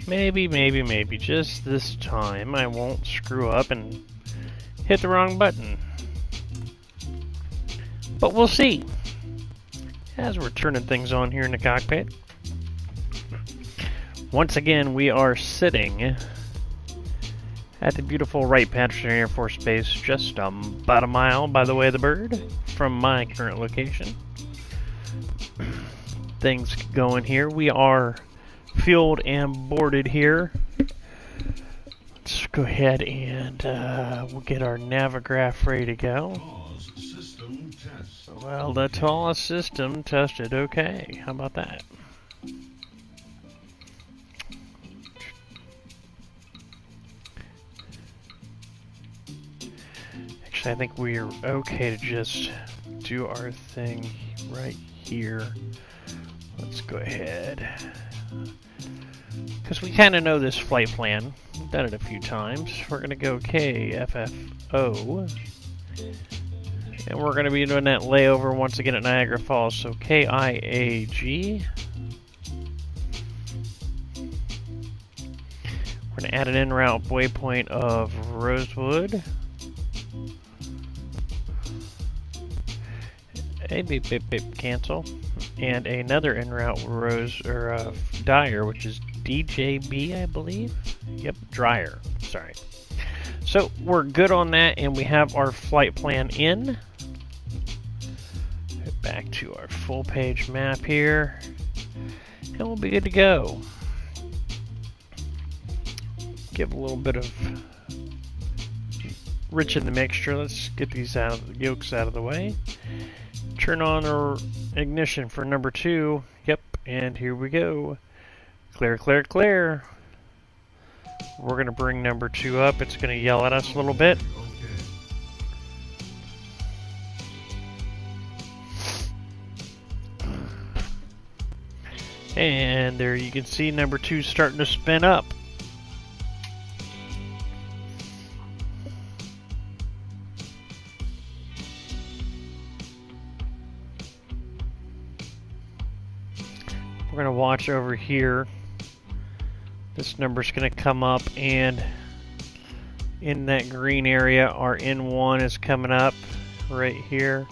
Maybe, just this time I won't screw up and hit the wrong button. But we'll see. As we're turning things on here in the cockpit. Once again, we are sitting at the beautiful Wright-Patterson Air Force Base, just about a mile by the way of the bird from my current location. Things going here. We are fueled and boarded here. Let's go ahead and we'll get our Navigraph ready to go. Well, the tallest system tested. Okay, how about that? Actually, I think we're okay to just do our thing right here. Let's go ahead. Because we kind of know this flight plan. We've done it a few times. We're going to go Kffo. And we're going to be doing that layover once again at Niagara Falls. So KIAG. We're going to add an en route waypoint of Rosewood. A beep beep beep cancel. And another en route Dyer, which is DJB, I believe. Yep, Dryer. Sorry. So we're good on that, and we have our flight plan in. Back to our full page map here, and we'll be good to go. Give a little bit of rich in the mixture. Let's get these yolks out of the way. Turn on our ignition for number 2. Yep, and here we go. Clear, clear, clear. We're going to bring number 2 up. It's going to yell at us a little bit. And there you can see number 2 starting to spin up. We're going to watch over here. This number's going to come up, and in that green area, our N1 is coming up right here.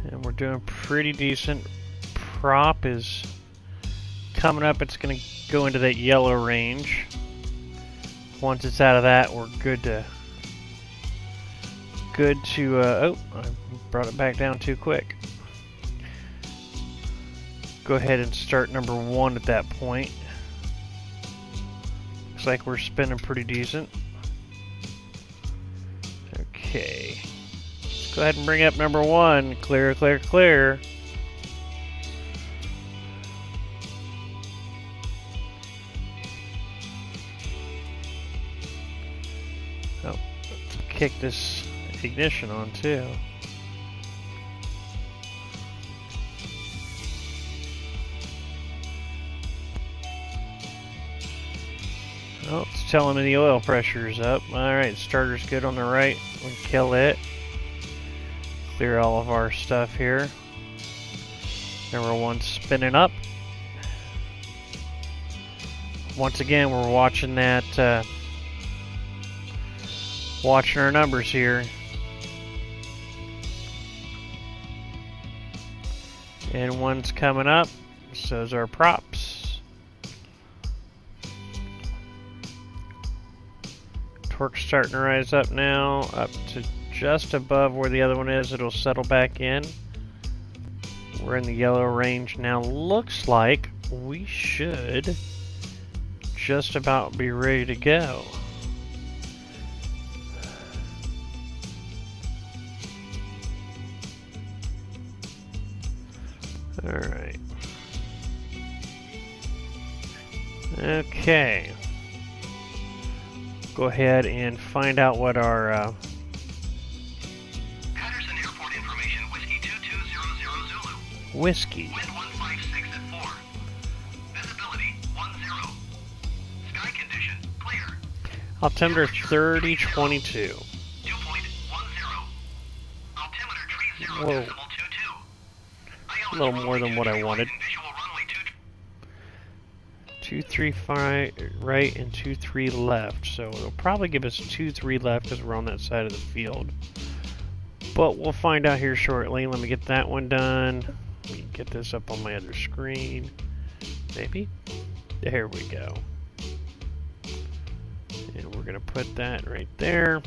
And we're doing pretty decent. Prop is coming up. It's going to go into that yellow range. Once it's out of that, we're good to oh, I brought it back down too quick. Go ahead and start number 1 at that point. Looks like we're spinning pretty decent. Okay. Let's go ahead and bring up number 1. Clear, clear, clear. Oh, let's kick this ignition on too. Oh, it's telling me the oil pressure is up. Alright, starter's good on the right. We'll kill it. Clear all of our stuff here. Number 1 spinning up. Once again, we're watching that, watching our numbers here. And 1's coming up. So's our props. Torque's starting to rise up now, up to just above where the other one is. It'll settle back in. We're in the yellow range now. Looks like we should just about be ready to go. Alright. Okay. Go ahead and find out what our Patterson Airport information, Whiskey 2200 Zulu. whiskey. Wind 156 at 4. Visibility 10. Sky condition clear. Altimeter 3022. Dew point 10. Altimeter tree 0 Whoa. decimal 22. A little more than what I wanted. Visual runway 2-3 right and 2-3 left. So it'll probably give us 2-3 left because we're on that side of the field. But we'll find out here shortly. Let me get that one done. Let me get this up on my other screen. Maybe? There we go. And we're going to put that right there.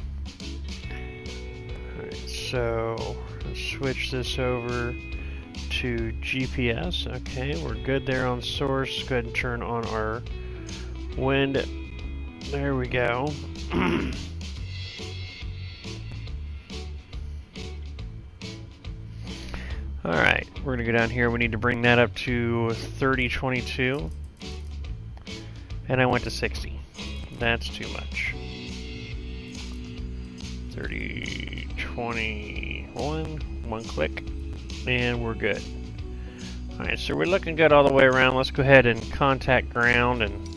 Alright, so let's switch this over to GPS. Okay, we're good there on source. Go ahead and turn on our wind. There we go. Alright, we're going to go down here. We need to bring that up to 3022. And I went to 60. That's too much. 3021, one click, and we're good. Alright, so we're looking good all the way around. Let's go ahead and contact ground and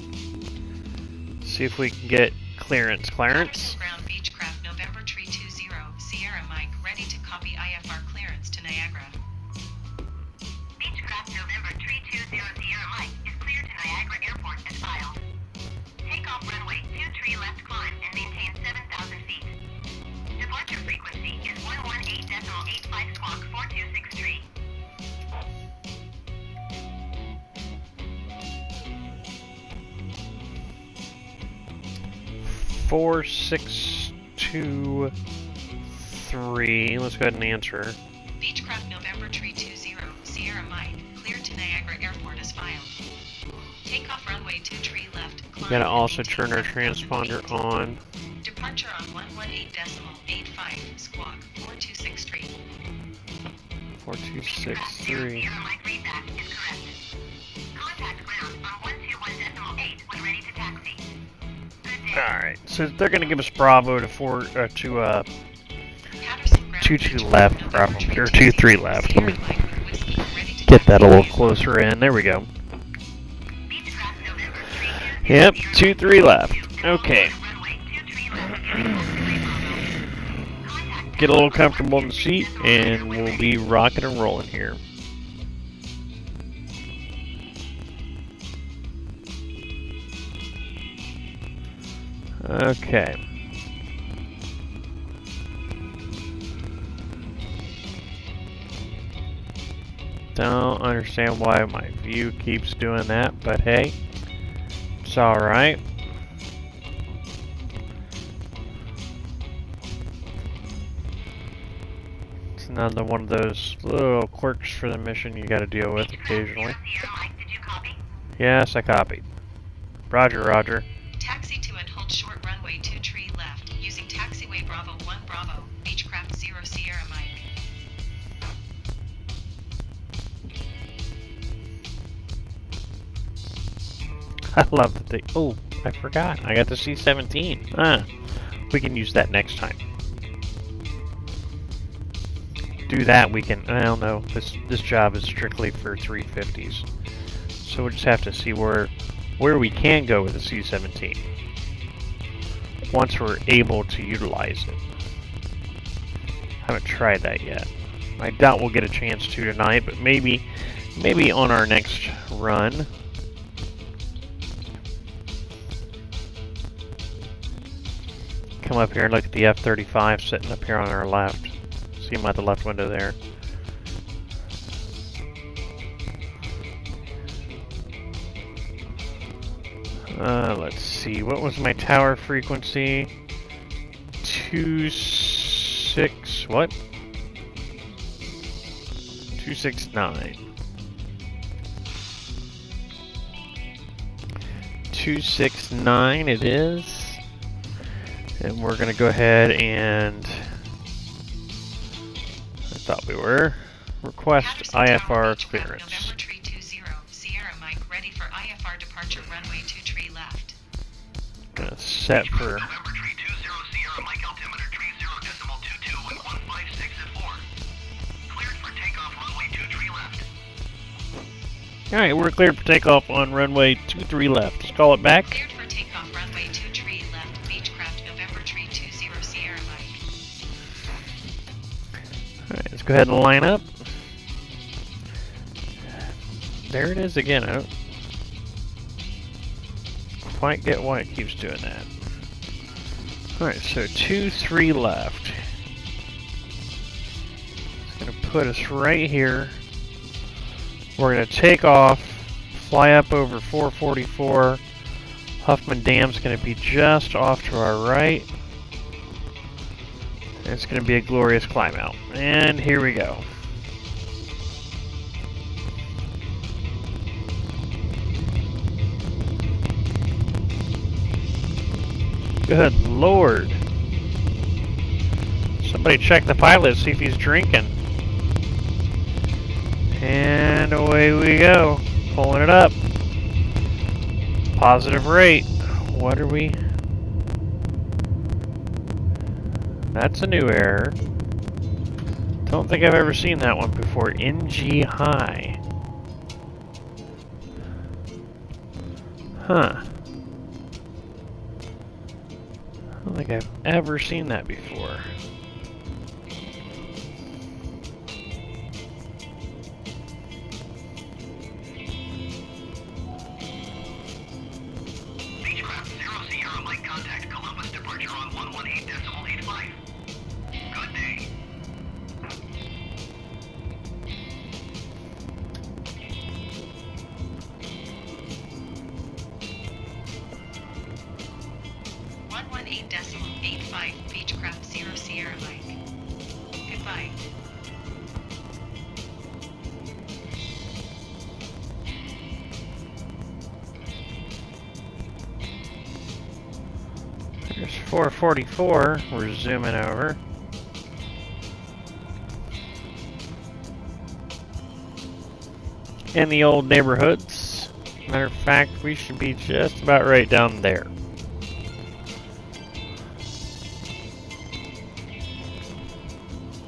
see if we can get clearance. Clearance? Ground Beechcraft November Tree 20 Sierra Mike ready to copy IFR clearance to Niagara. Beechcraft November Tree 20 Sierra Mike is cleared to Niagara Airport as filed. Takeoff runway 23 left climb and maintain 7,000 feet. Departure frequency is 118.85 squawk 4263. 4623. Let's go ahead and answer. Beechcraft November Tree 20 Sierra Mike cleared to Niagara Airport as filed. Takeoff runway 23 left. We gotta also turn our transponder on. Departure on 118.85 squawk 4263. 4263. Sierra Mike readback is correct. Contact ground on 121.8 when ready to taxi. Good day. Alright, so they're gonna give us Bravo to Patterson Ground 22 Beechcraft left, November Bravo, Tree or 20 23 left. Let Sierra me Mike Whiskey ready to get that a taxi. little closer in. There we go. Beechcraft November 320 Yep, Sierra 2-3 left. Okay. runway 23 left. Contact Get a little comfortable in the seat, and we'll be rocking and rolling here. Okay. Don't understand why my view keeps doing that, but hey, it's alright. It's another one of those little quirks for the mission you gotta deal with occasionally. Sierra Mike, did you copy? Yes, I copied. Roger, roger. Taxi to and hold short runway 23 left using taxiway Bravo 1 Bravo, Beechcraft 0 Sierra Mike. I love that they... Oh, I forgot. I got the C-17. Ah, we can use that next time. Do that, we can... I don't know. This job is strictly for 350s. So we'll just have to see where we can go with the C-17. Once we're able to utilize it. Haven't tried that yet. I doubt we'll get a chance to tonight, but maybe on our next run. Come up here and look at the F-35 sitting up here on our left. See him at the left window there. Let's see. What was my tower frequency? 26... what? 269. 269 it is. And we're going to go ahead and... I thought we were. Request Patterson Tower, IFR Beechcraft clearance. November Tree 20 Sierra Mike ready for IFR departure runway 23 left. Gonna set for... November Tree 20 Sierra Mike altimeter 30.22 and 156 at 4. Cleared for takeoff runway 23 left. Alright, we're cleared for takeoff on runway 23 left. Let's call it back. Cleared for takeoff runway 23 left, Beechcraft November Tree 20 Sierra Mike. Alright, let's go ahead and line up. There it is again. quite get why it keeps doing that. Alright, so 2-3 left. It's going to put us right here. We're going to take off, fly up over 444. Huffman Dam's going to be just off to our right. And it's going to be a glorious climb out. And here we go. Good Lord. Somebody check the pilot, see if he's drinking. And away we go. Pulling it up. Positive rate. What are we? That's a new error. Don't think I've ever seen that one before. NG high. Huh. I don't think I've ever seen that before. Beechcraft 0 Sierra Mike contact Columbus departure on 118.85. Good day. Beechcraft 0 Sierra Mike. Goodbye. There's 444. We're zooming over. In the old neighborhoods. Matter of fact, we should be just about right down there.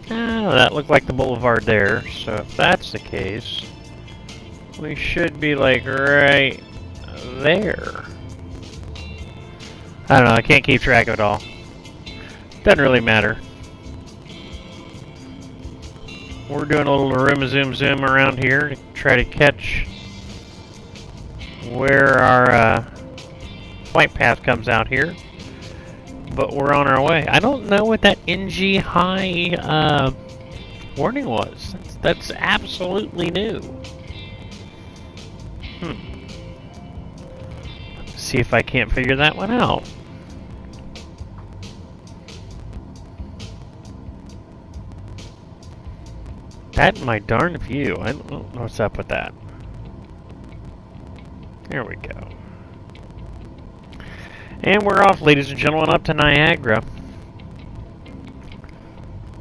Oh, that looked like the boulevard there. So if that's the case, we should be like right there. I don't know, I can't keep track of it all. Doesn't really matter. We're doing a little room zoom around here to try to catch where our flight path comes out here. But we're on our way. I don't know what that NG high warning was. That's absolutely new. See if I can't figure that one out. That my darn view. I don't know what's up with that. There we go. And we're off, ladies and gentlemen, up to Niagara.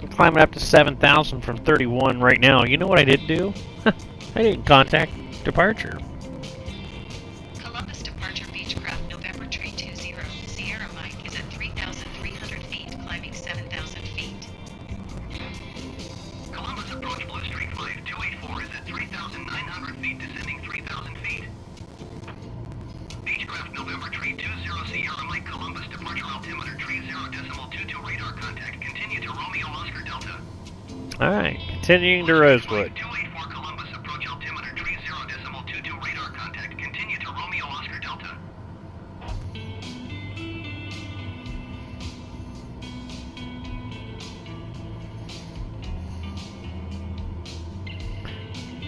I'm climbing up to 7,000 from 31 right now. You know what I did do? I didn't contact departure. Columbus departure Beechcraft November 320 Sierra Mike is at 3,300 feet, climbing 7,000 feet. Columbus approach Blue Street 5284 is at 3,900 feet, descending 3,000 feet. Beechcraft November 320 Sierra Mike Columbus departure altimeter 30.22 radar contact. Continue to Romeo Oscar Delta. Alright, continuing to Rosewood. 284 Columbus approach altimeter 30.22 radar contact. Continue to Romeo Oscar Delta.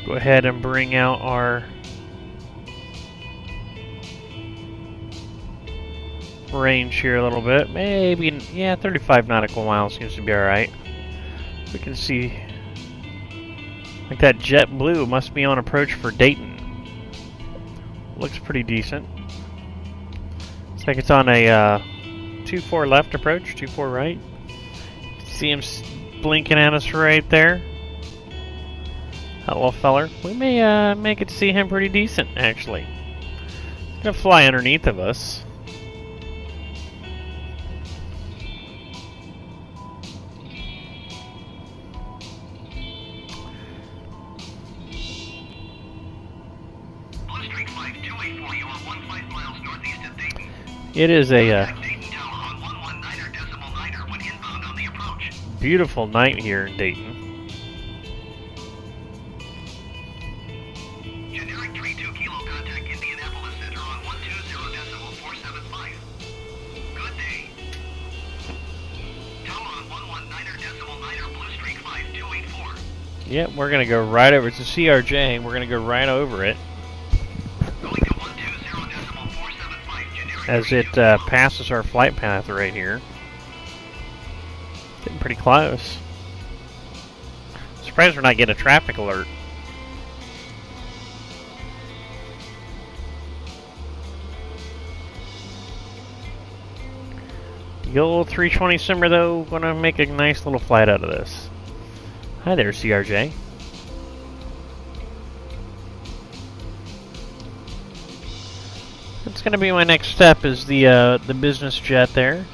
Go ahead and bring out our range here a little bit. Maybe, yeah, 35 nautical miles seems to be alright. We can see, like that jet blue must be on approach for Dayton. Looks pretty decent. Looks like it's on a 2-4 left approach, 2-4 right. See him blinking at us right there. That little feller. We may make it to see him pretty decent, actually. He's gonna fly underneath of us. Blue Street 5284, you are 15 miles northeast of Dayton. It is a Dayton Tower on 119.9 when inbound on the approach. beautiful night here in Dayton. Generic 32 Kilo contact Indianapolis Center on 120.46 Yep, we're going to go right over. It's a CRJ. We're going to go right over it as it passes our flight path right here. Getting pretty close. Surprised we're not getting a traffic alert. The old 320 simmer, though, gonna make a nice little flight out of this. Hi there, CRJ. That's gonna be my next step. Is the business jet there?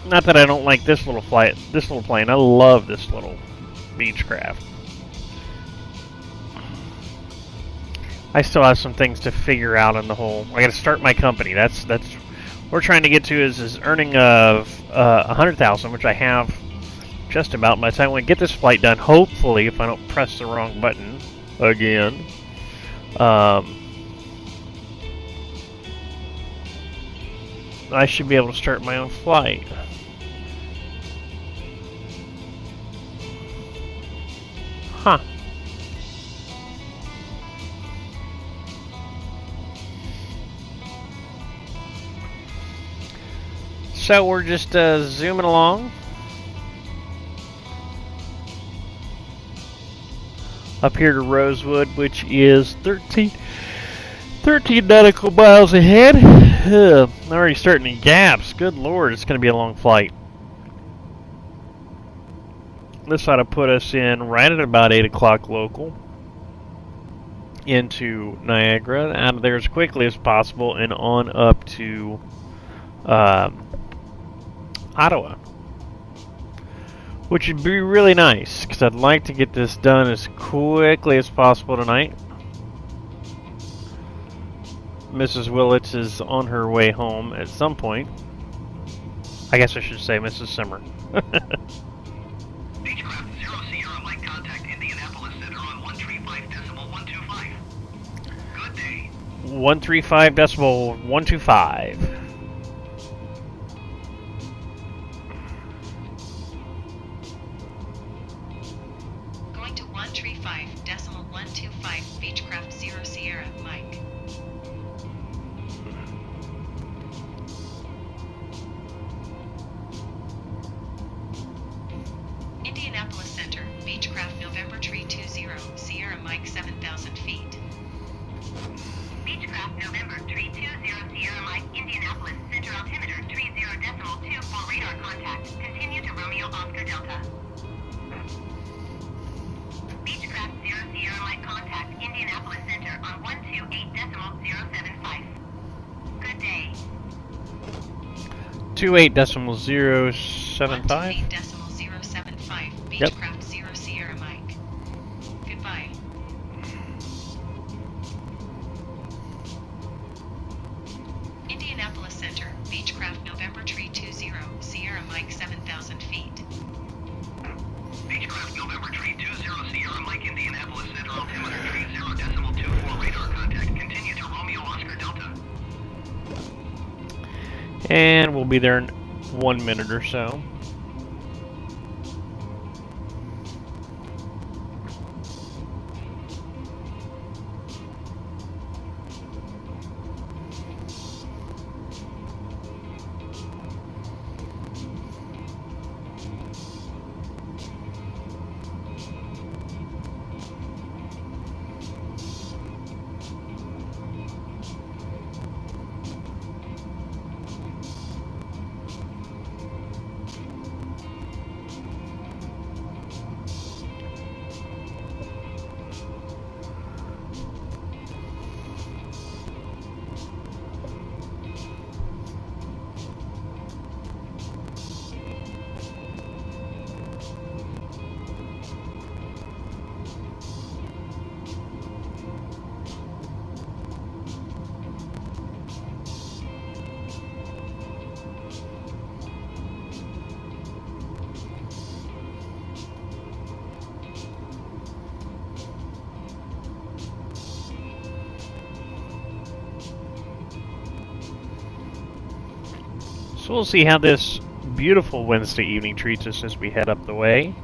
Not that I don't like this little flight, this little plane. I love this little Beechcraft. I still have some things to figure out on the whole. I got to start my company. That's what we're trying to get to is earning of 100,000, which I have just about. By the time we get this flight done, hopefully, if I don't press the wrong button again, I should be able to start my own flight. Huh. So we're just zooming along. Up here to Rosewood, which is 13 nautical miles ahead. I'm already starting to gaps. Good lord, it's going to be a long flight. This ought to put us in right at about 8 o'clock local into Niagara, out of there as quickly as possible, and on up to Ottawa, which would be really nice because I'd like to get this done as quickly as possible tonight. Mrs. Willits is on her way home at some point. I guess I should say Mrs. Simmer. Beechcraft 0 Sierra Mike, contact Indianapolis Center on 135.125. Good day. 135.125. Going to 135.125 Beechcraft 0 Sierra Mike. Indianapolis Center, Beechcraft November Tree 20 Sierra Mike 7,000 feet. Beechcraft November 320 Sierra Mike, Indianapolis Center altimeter 30.2 for radar contact. Continue to Romeo Oscar Delta. Beechcraft 0 Sierra Mike contact Indianapolis Center on 128.075. Good day. 28.075. 128.075 Beechcraft 0 Sierra Mike. Goodbye. Indianapolis Center, Beechcraft November Tree 20 Sierra Mike 7,000 feet. Beechcraft November Tree 20 Sierra Mike, Indianapolis Center altimeter 30.24 radar contact. Continue to Romeo Oscar Delta. And we'll be there in 1 minute or so. So we'll see how this beautiful Wednesday evening treats us as we head up the way.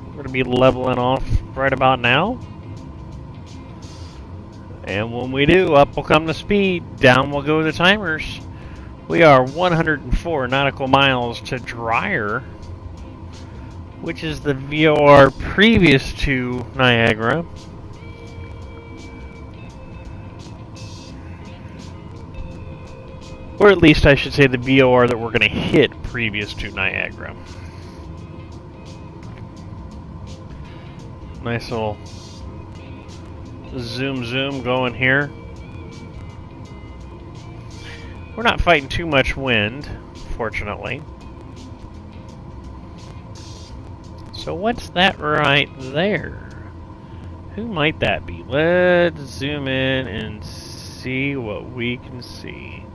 We're going to be leveling off right about now. And when we do, up will come the speed, down will go the timers. We are 104 nautical miles to Dryer, which is the VOR previous to Niagara. Or at least I should say the VOR that we're going to hit previous to Niagara. Nice little zoom going here. We're not fighting too much wind, fortunately. So what's that right there? Who might that be? Let's zoom in and see what we can see.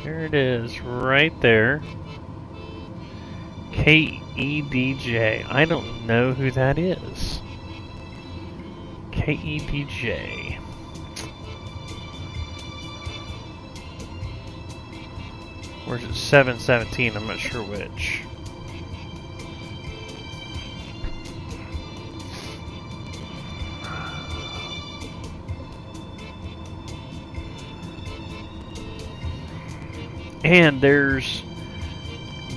There it is, right there. KEDJ. I don't know who that is. KEDJ. Where's it? 717, I'm not sure which. And there's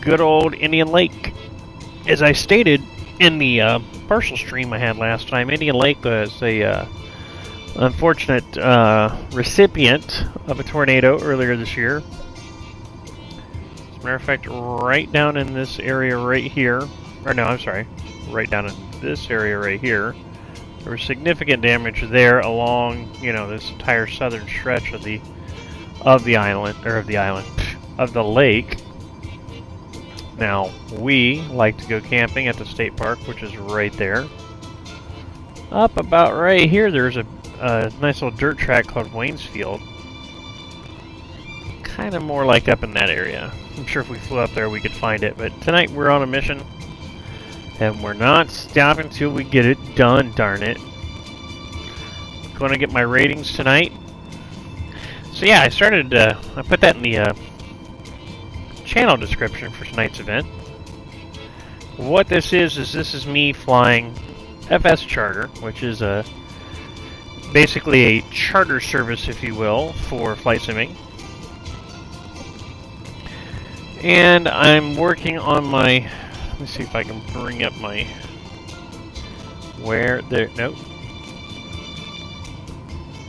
good old Indian Lake. As I stated in the partial stream I had last time, Indian Lake was a unfortunate recipient of a tornado earlier this year. As a matter of fact, right down in this area right here, or no, I'm sorry, right down in this area right here, there was significant damage there along, you know, this entire southern stretch of the lake. Now, we like to go camping at the state park, which is right there. Up about right here, there's a nice little dirt track called Waynesfield. Kind of more like up in that area. I'm sure if we flew up there, we could find it. But tonight, we're on a mission, and we're not stopping until we get it done, darn it. Going to get my ratings tonight. So yeah, I put that in the channel description for tonight's event. What this is me flying FS Charter, which is basically a charter service, if you will, for flight simming. And I'm working on my, let me see if I can bring up my, nope.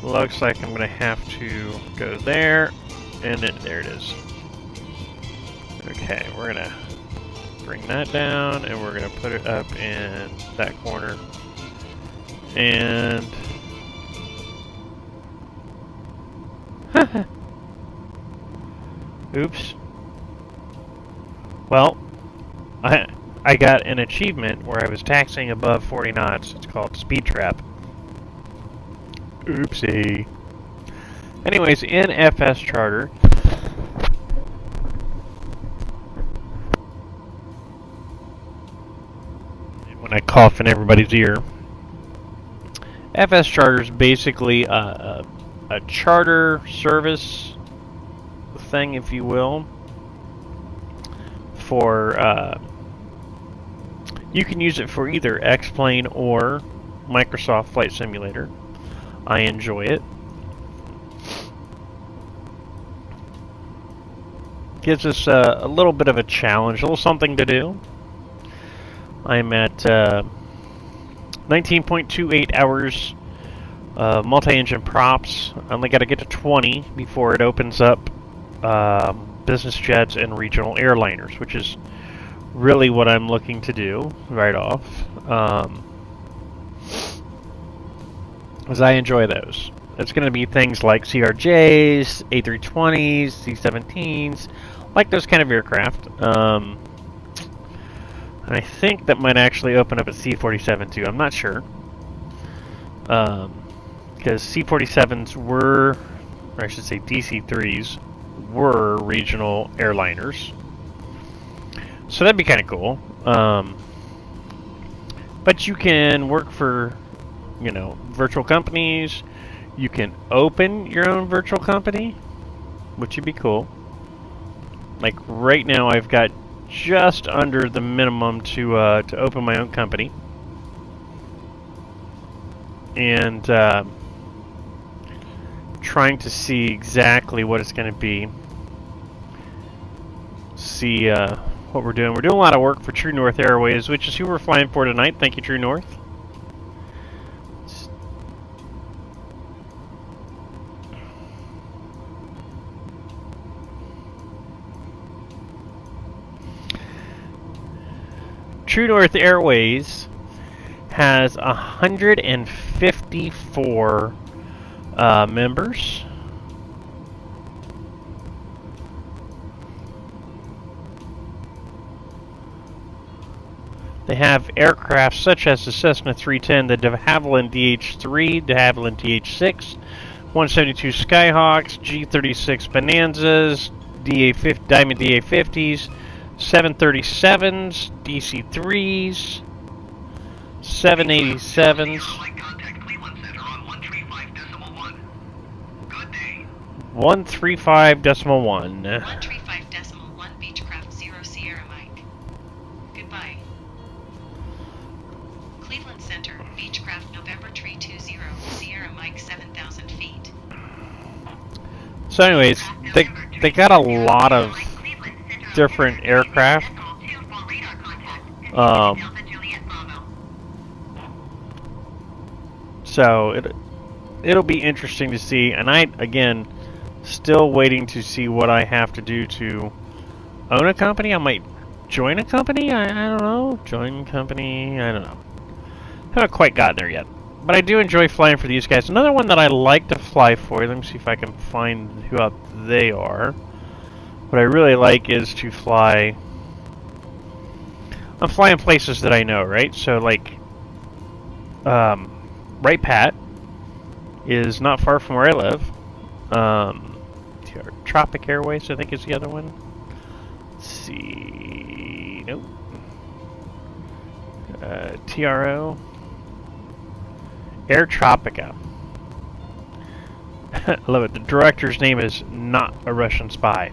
Looks like I'm going to have to go there, and then there it is. Okay, we're going to bring that down, and we're going to put it up in that corner. And... oops. Well, I got an achievement where I was taxiing above 40 knots. It's called Speed Trap. Oopsie. Anyways, in FS Charter, when I cough in everybody's ear, FS Charter is basically a charter service thing, if you will, for you can use it for either X-Plane or Microsoft Flight Simulator. I enjoy it. Gives us a little bit of a challenge, a little something to do. I'm at 19.28 hours multi-engine props. I only got to get to 20 before it opens up business jets and regional airliners, which is really what I'm looking to do right off. Because I enjoy those. It's going to be things like CRJs, A320s, C-17s, like those kind of aircraft. And I think that might actually open up at C-47 too. I'm not sure. Because C-47s were, or I should say DC-3s, were regional airliners. So that'd be kind of cool. But you can work for, you know, virtual companies. You can open your own virtual company, which would be cool. Like right now, I've got just under the minimum to open my own company, and trying to see exactly what it's going to be. See what we're doing. We're doing a lot of work for True North Airways, which is who we're flying for tonight. Thank you, True North. True North Airways has 154 members. They have aircraft such as the Cessna 310, the de Havilland DH-3, de Havilland DH-6, 172 Skyhawks, G36 Bonanzas, Diamond DA-50s, 737s, DC-3s, 787s, 135.1. 135.1 Beechcraft 0 Sierra Mike. Goodbye. Cleveland Center, Beechcraft November Tree 20, Sierra Mike 7,000 feet. So anyways, they got a lot of different aircraft. So it'll be interesting to see, and I again still waiting to see what I have to do to own a company. I might join a company. I don't know. Join a company. I don't know. Haven't quite gotten there yet. But I do enjoy flying for these guys. Another one that I like to fly for, let me see if I can find who out they are. What I really like is to fly... I'm flying places that I know, right? So, like, Right Pat is not far from where I live. Tropic Airways, I think, is the other one. Let's see... Nope. TRO. Air Tropica. I love it. The director's name is not a Russian spy.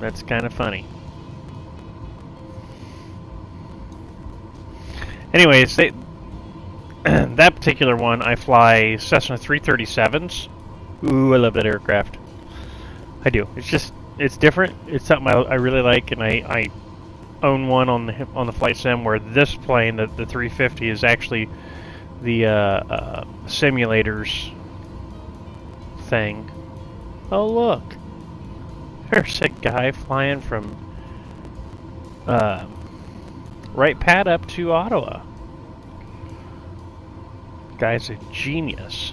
That's kind of funny. Anyways, that particular one, I fly Cessna 337s. Ooh, I love that aircraft. I do. It's different. It's something I really like, and I own one on the flight sim where this plane, the 350, is actually the simulators thing. Oh look, there's a guy flying from Right Pat up to Ottawa. Guy's a genius.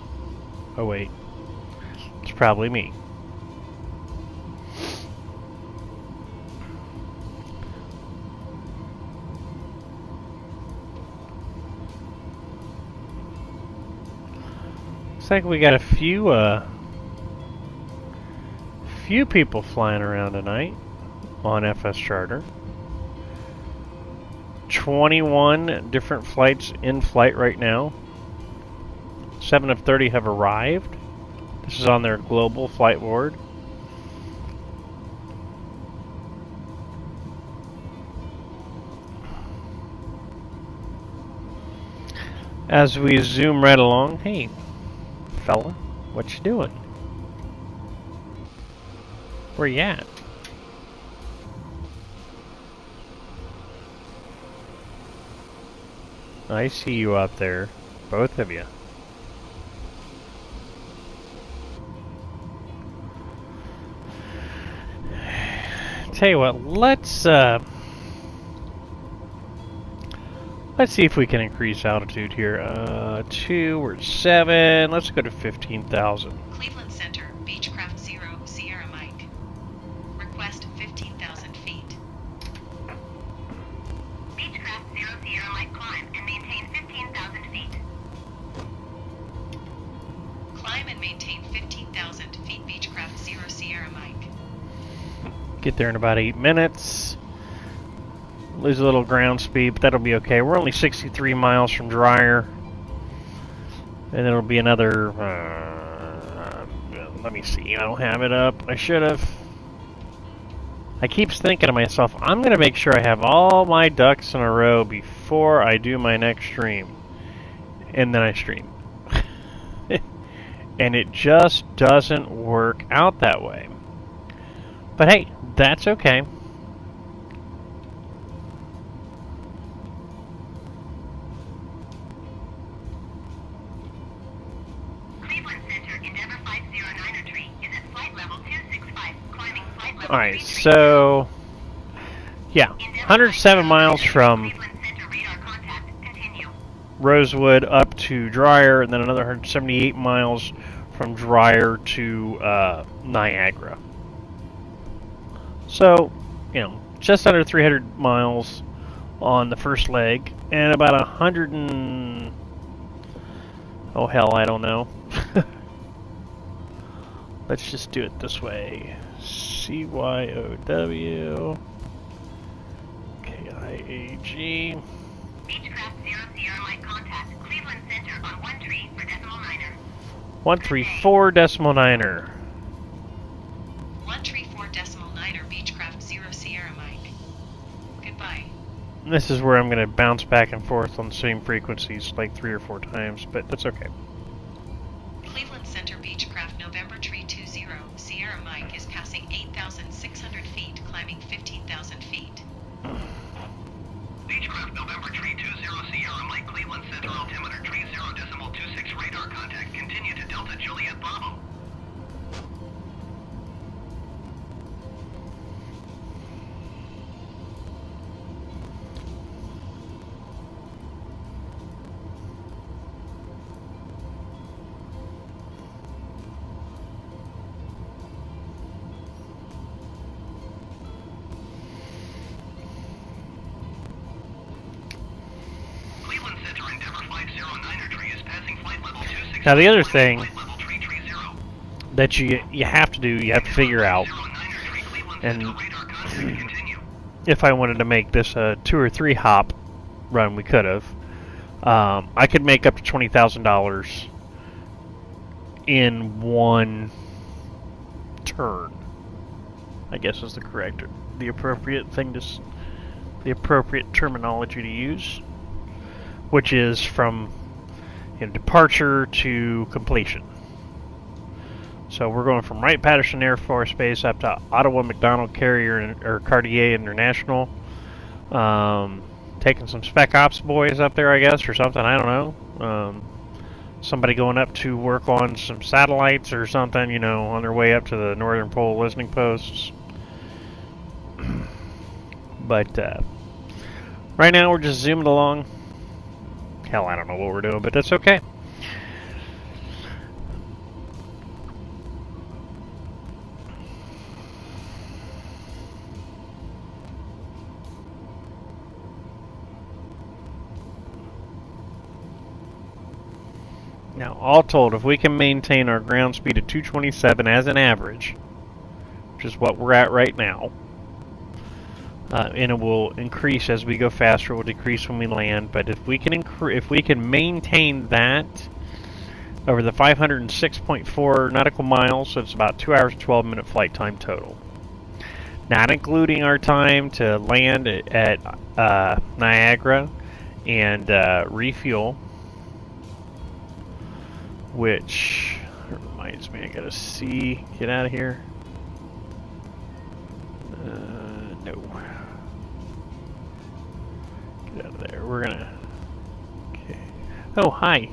Oh wait, it's probably me. Looks like we got a few people flying around tonight on FS Charter. 21 different flights in flight right now. 7 of 30 have arrived. This is on their global flight board. As we zoom right along, hey, fella, what you doing? Where you at? I see you out there, both of you. Tell you what, let's see if we can increase altitude here. 2, we're at 7. Let's go to 15,000. Cleveland Center, Beechcraft 0 Sierra Mike. Request 15,000 feet. Beechcraft 0 Sierra Mike climb and maintain 15,000 feet. Climb and maintain 15,000 feet. Beechcraft 0 Sierra Mike. Get there in about 8 minutes. Lose a little ground speed, but that'll be okay. We're only 63 miles from Dryer. And it'll be another... let me see. I don't have it up. I should have. I keep thinking to myself, I'm going to make sure I have all my ducks in a row before I do my next stream. And then I stream. And it just doesn't work out that way. But hey, that's okay. Cleveland Center, Endeavor 509er tree is at flight level 265, climbing flight level Alright, 33. so yeah, 107 miles from Cleveland Center radar contact. Continue. Rosewood up to Dreyer, and then another 178 miles from Dreyer to Niagara. So, you know, just under 300 miles on the first leg, and about 100 and... oh hell, I don't know. Let's just do it this way. CYOW KIAG. Beechcraft 0 Sierra Mike contact. Cleveland Center on 13 for decimal niner. 134 decimal niner. 134 decimal niner Beechcraft 0 Sierra Mike. Goodbye. This is where I'm going to bounce back and forth on the same frequencies like 3 or 4 times, but that's okay. Cleveland Center Beechcraft November Tree 20 Sierra Mike is passing 8,600 feet, climbing 15,000 feet. Beechcraft November Tree 20 Sierra Mike Cleveland Center altimeter tree 0.26 radar contact. Continue to Delta Juliet Bravo. Cleveland Center Endeavor 509er tree is passing flight level 26. Now the other thing Flight level tree 30. that you have to do, you have to figure out, 09er tree Cleveland and Center radar contact. Continue. if I wanted to make this a 2 or 3 hop run, we could have. I could make up to $20,000 in one turn, I guess is the appropriate thing the appropriate terminology to use, which is from departure to completion. So we're going from Wright-Patterson Air Force Base up to Ottawa McDonald Cartier International. Taking some Spec Ops boys up there, I guess, or something. I don't know. Somebody going up to work on some satellites or something, on their way up to the Northern Pole listening posts. But right now we're just zooming along. Hell, I don't know what we're doing, but that's okay. Now, all told, if we can maintain our ground speed of 227 as an average, which is what we're at right now, and it will increase as we go faster, it will decrease when we land. But if we can maintain that over the 506.4 nautical miles, so it's about 2 hours 12-minute flight time total, not including our time to land at Niagara and refuel. Which reminds me, I gotta see. Get out of here. No. Get out of there. We're gonna. Okay. Oh, hi.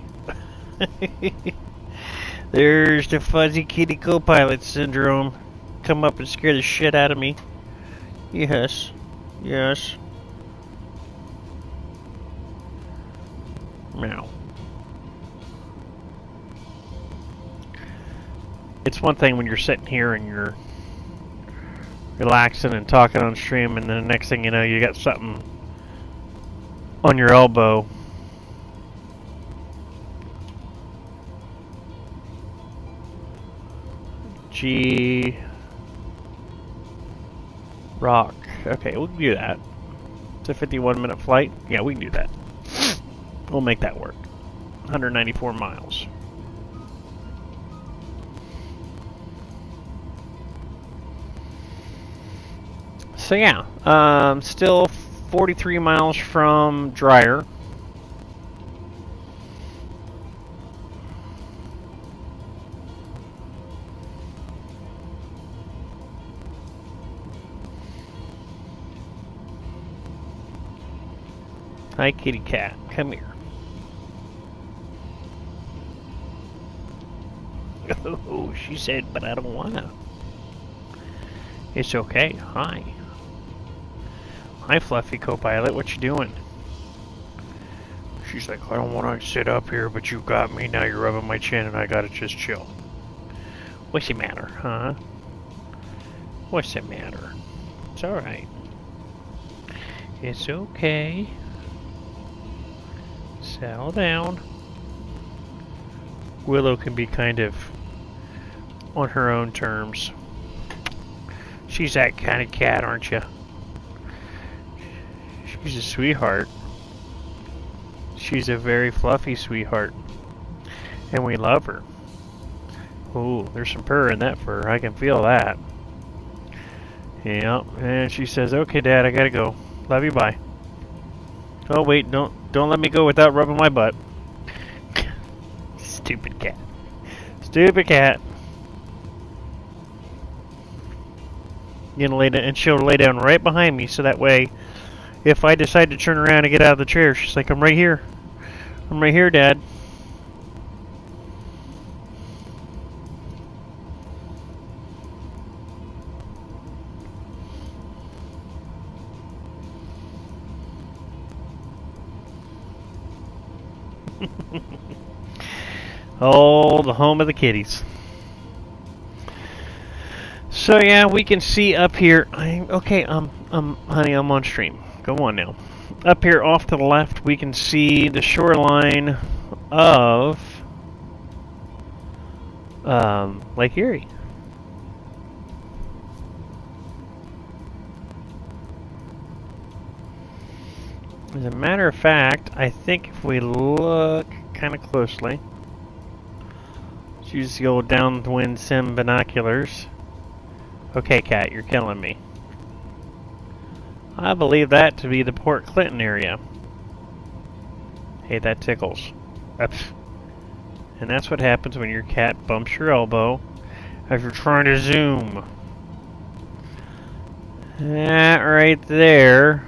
There's the fuzzy kitty co-pilot syndrome. Come up and scare the shit out of me. Yes. Yes. Meow. It's one thing when you're sitting here and you're relaxing and talking on stream, and then the next thing you know, you got something on your elbow. G Rock. Okay, we can do that. It's a 51-minute flight. Yeah, we can do that. We'll make that work. 194 miles. So yeah, still 43 miles from Dryer. Hi, kitty cat. Come here. Oh, she said, but I don't wanna. It's okay. Hi. Hi, Fluffy co-pilot. What you doing? She's like, I don't want to sit up here, but you got me. Now you're rubbing my chin, and I gotta just chill. What's the matter, huh? What's the matter? It's alright. It's okay. Settle down. Willow can be kind of on her own terms. She's that kind of cat, aren't you? She's a sweetheart. She's a very fluffy sweetheart. And we love her. Ooh, there's some purr in that fur. I can feel that. Yeah, and she says, okay, Dad, I gotta go. Love you, bye. Oh, wait, don't let me go without rubbing my butt. Stupid cat. Stupid cat. Gonna lay down, and she'll lay down right behind me, so that way, if I decide to turn around and get out of the chair, she's like, I'm right here. I'm right here, Dad. Oh, the home of the kitties. So yeah, we can see up here. Okay, honey, I'm on stream. Go on now. Up here, off to the left, we can see the shoreline of Lake Erie. As a matter of fact, I think if we look kind of closely, let's use the old downwind sim binoculars. Okay, cat, you're killing me. I believe that to be the Port Clinton area. Hey, that tickles. And that's what happens when your cat bumps your elbow as you're trying to zoom. That right there.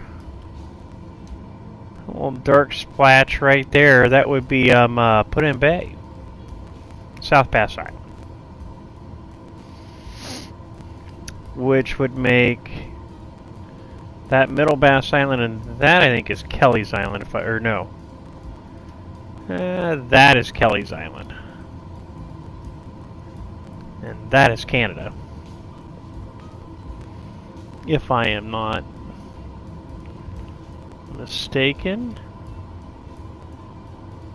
A little dark splotch right there. That would be Put in Bay. South Pass Island. Which would make that Middle Bass Island, and that I think is Kelly's Island, that is Kelly's Island. And that is Canada. If I am not mistaken.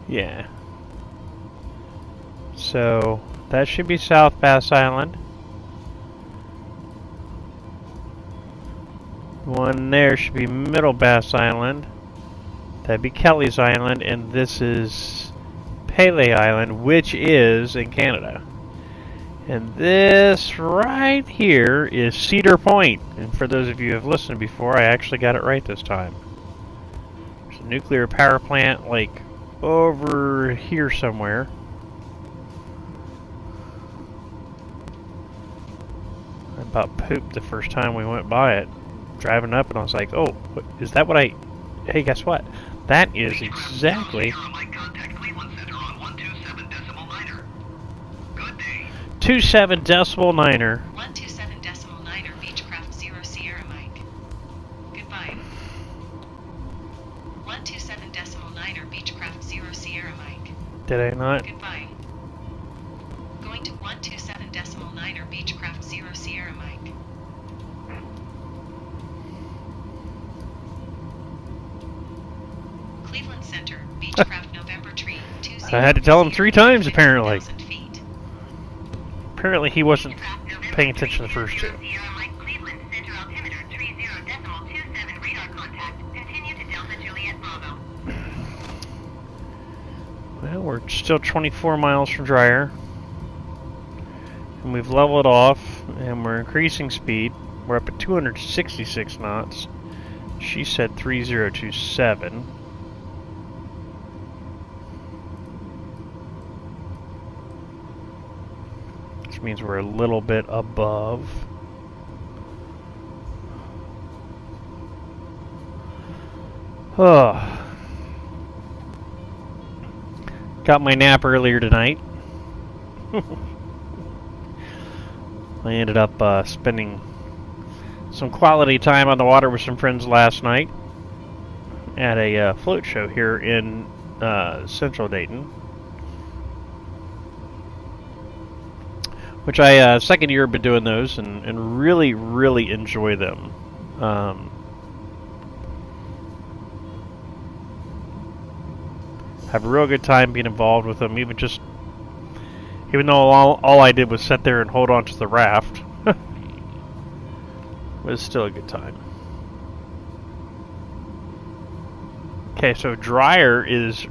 Yeah. So, that should be South Bass Island. One there should be Middle Bass Island. That'd be Kelly's Island, and this is Pele Island, which is in Canada. And this right here is Cedar Point. And for those of you who have listened before, I actually got it right this time. There's a nuclear power plant, like, over here somewhere. I about pooped the first time we went by it. Driving up, and I was like, oh, is that what hey, guess what? That is exactly 27 decimal niner. 127 decimal niner Beechcraft 0 Sierra Mike. Goodbye. 127 decimal niner Beechcraft 0 Sierra Mike. Did I not? Goodbye. Going to 127 decimal niner Beechcraft 0 Sierra Mike. Cleveland Center, Beechcraft November Tree 20. I had to tell him 3 times, apparently. Apparently he wasn't paying attention to the first 2. Well, we're still 24 miles from Dryer. And we've leveled off, and we're increasing speed. We're up at 266 knots. She said 3027. Which means we're a little bit above. Oh. Got my nap earlier tonight. I ended up spending some quality time on the water with some friends last night at a float show here in Central Dayton, which I second year been doing those and really enjoy them. Have a real good time being involved with them, even though all I did was sit there and hold on to the raft. But it's still a good time. Okay, so Dreyer is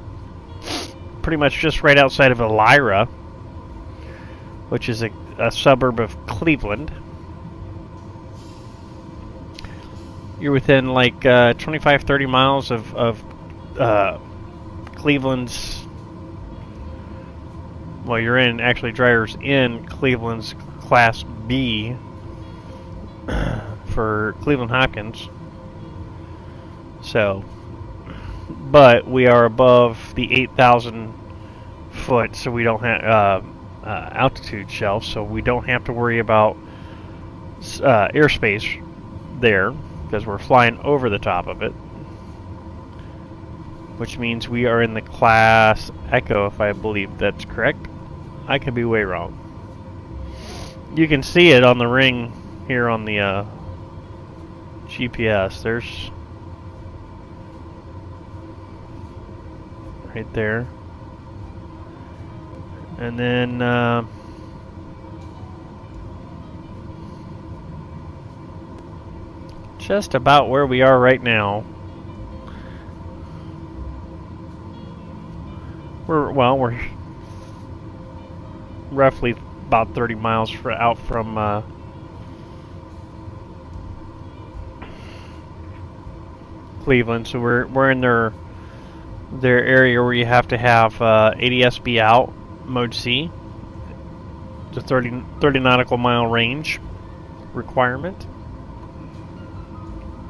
pretty much just right outside of Elmira, which is a suburb of Cleveland. You're within like 25-30 miles of Cleveland's. Well, Dreyer's in Cleveland's Class B for Cleveland Hopkins. So, but we are above the 8,000 foot, so we don't have altitude shelf, so we don't have to worry about airspace there because we're flying over the top of it. Which means we are in the class Echo, if I believe that's correct. I could be way wrong. You can see it on the ring here on the GPS. There's right there. And then just about where we are right now. We're roughly about 30 miles out from Cleveland, so we're in their area where you have to have ADS-B out mode C, the 30 nautical mile range requirement,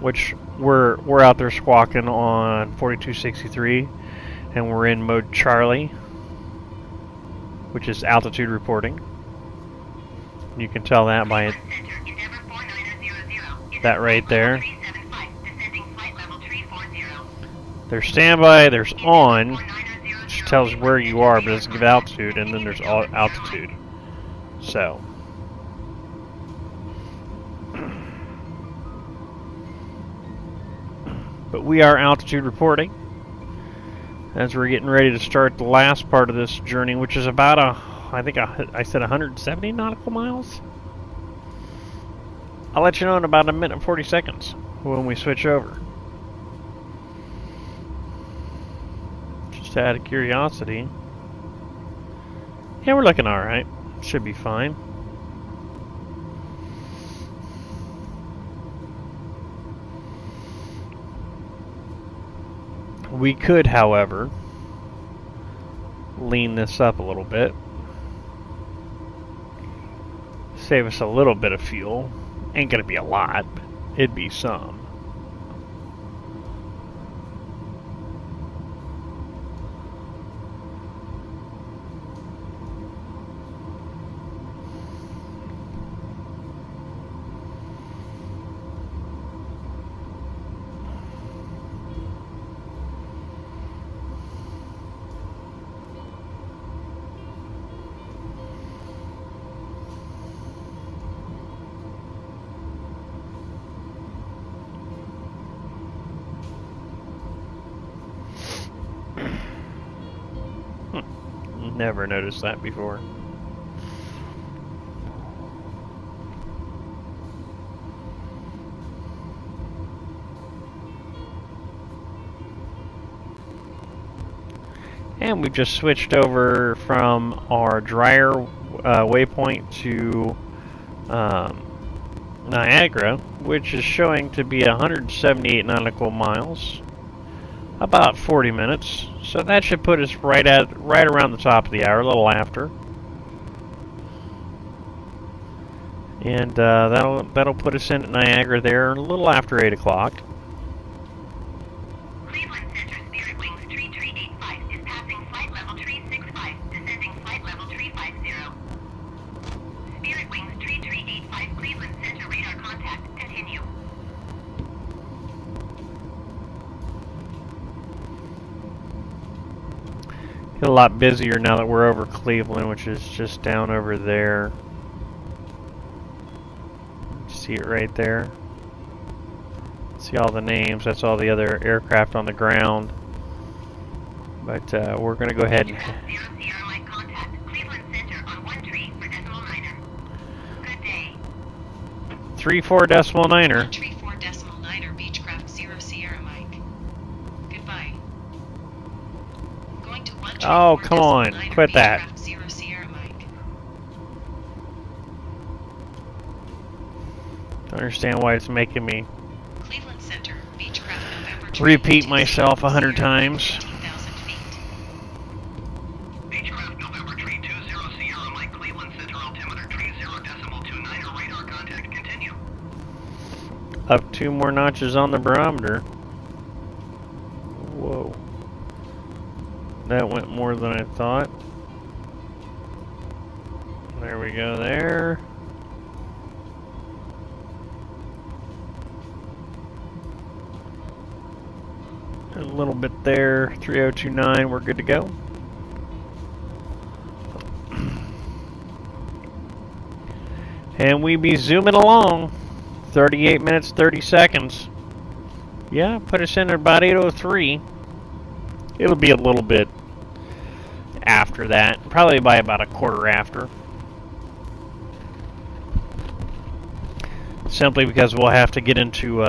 which we're out there squawking on 4263. And we're in mode Charlie, which is altitude reporting. You can tell that by that right there. There's standby, there's on, which tells where you are, but doesn't give altitude, and then there's altitude. So, but we are altitude reporting as we're getting ready to start the last part of this journey, which is about I said 170 nautical miles. I'll let you know in about a minute and 40 seconds when we switch over. Just out of curiosity. Yeah, we're looking alright. Should be fine. We could, however, lean this up a little bit. Save us a little bit of fuel. Ain't gonna be a lot, but it'd be some. Never noticed that before. And we just switched over from our Dreyer waypoint to Niagara, which is showing to be 178 nautical miles, about 40 minutes. So that should put us right around the top of the hour, a little after. And that'll put us in at Niagara there a little after 8 o'clock. Cleveland Center Spirit Wings Tree 385 is passing flight level 365, descending flight level 350. Spirit Wings Tree 385 Cleveland Center radar contact, continue. Get a lot busier now that we're over Cleveland, which is just down over there. See it right there. See all the names. That's all the other aircraft on the ground. But we're going to go ahead and... 0 Sierra Mike contact, Cleveland Center on 13 for decimal niner. Good day. 34 decimal niner. 134 decimal niner, Beechcraft 0 Sierra Mike. Goodbye. Going to 134 Oh, come on. niner, Quit that. Beechcraft 0 Sierra Mike. Don't understand why it's making me Cleveland Center, Beechcraft November repeat myself 100 times. 15,000 feet. Beechcraft November Tree 20 Sierra Mike Cleveland Center altimeter tree 0.29 radar contact continue. Up 2 more notches on the barometer. Whoa. That went more than I thought. There we go there. A little bit there, 3029, we're good to go. And we be zooming along, 38 minutes, 30 seconds. Yeah, put us in at about 8:03. It'll be a little bit after that, probably by about a quarter after. Simply because we'll have to get into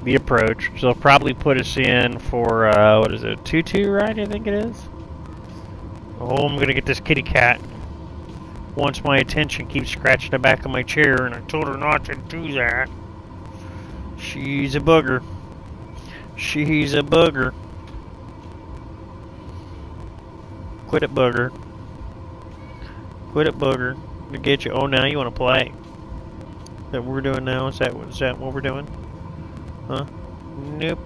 the approach. So they'll probably put us in for, what is it, 2-2, right? I think it is. Oh, I'm going to get this kitty cat. Wants my attention, keeps scratching the back of my chair, and I told her not to do that. She's a booger. She's a booger. Quit it, booger. Quit it, booger. To get you. Oh, now you want to play. Is that what we're doing now? Is that what we're doing? Huh? Nope.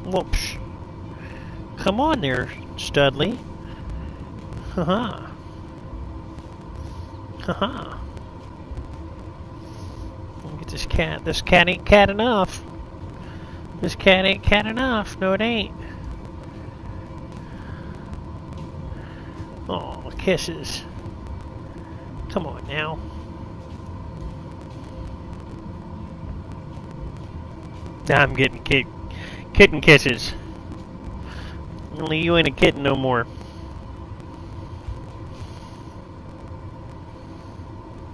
Whoops. Come on there, Studley. Haha. Haha. Get this cat. This cat ain't cat enough. This cat ain't cat enough. No, it ain't. Oh, kisses. Come on now. I'm getting kitten kisses. Only you ain't a kitten no more.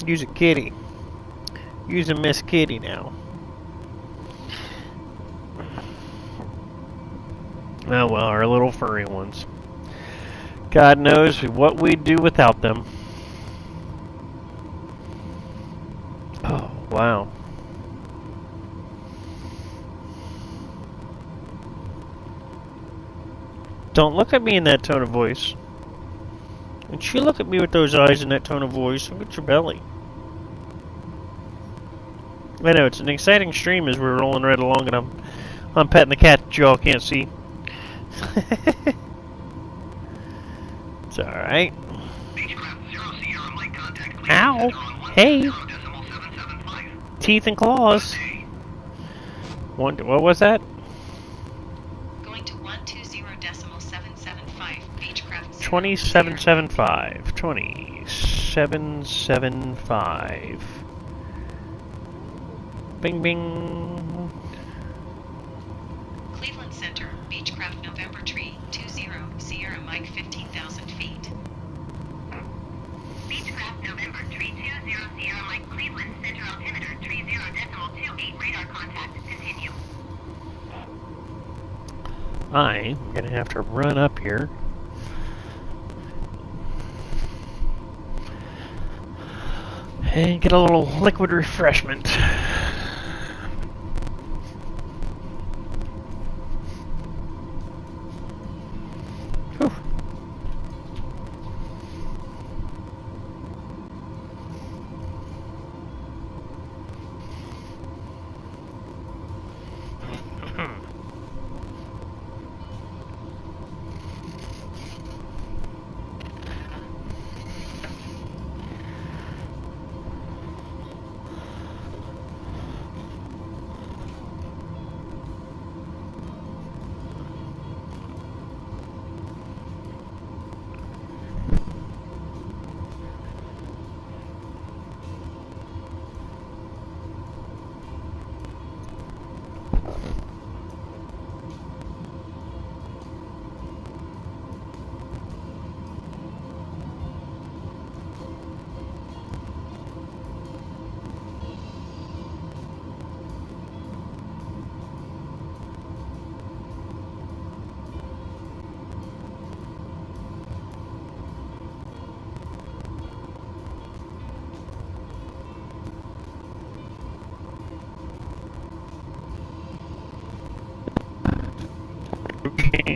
Use a kitty. Use a Miss Kitty now. Oh well, our little furry ones. God knows what we'd do without them. Oh, wow. Don't look at me in that tone of voice. Don't you look at me with those eyes and that tone of voice. Look at your belly. I know, it's an exciting stream as we're rolling right along and I'm petting the cat that you all can't see. It's alright. Ow! Hey! Teeth and claws. What was that? Going to 120.775, Beechcraft 2775. 2775. Bing bing. Cleveland Center, Beechcraft November Tree 20 Sierra Mike 15,000 feet. Beechcraft November Tree 20 Sierra Mike Cleveland Center altimeter 30.28 radar contact, continue. I'm gonna have to run up here and get a little liquid refreshment. Whew.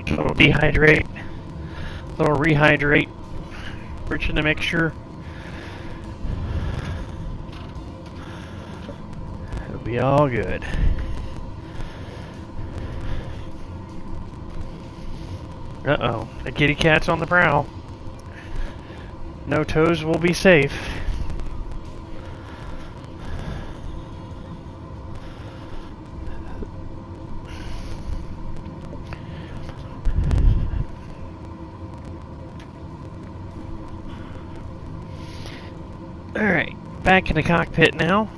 A little dehydrate, a little rehydrate, rich in the mixture. It'll be all good. Uh-oh, the kitty cat's on the prowl. No toes will be safe. Alright, back in the cockpit now.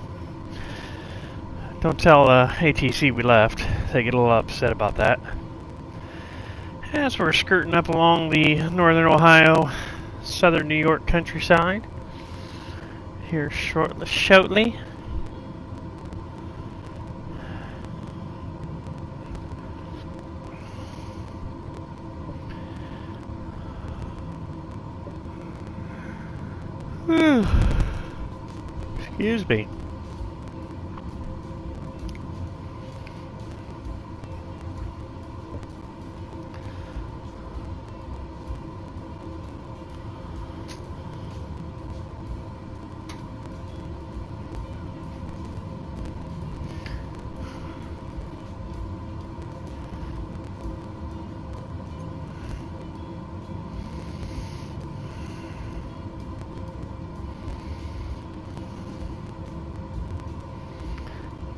Don't tell ATC we left. They get a little upset about that. As we're skirting up along the northern Ohio, southern New York countryside. Here shortly. Excuse me.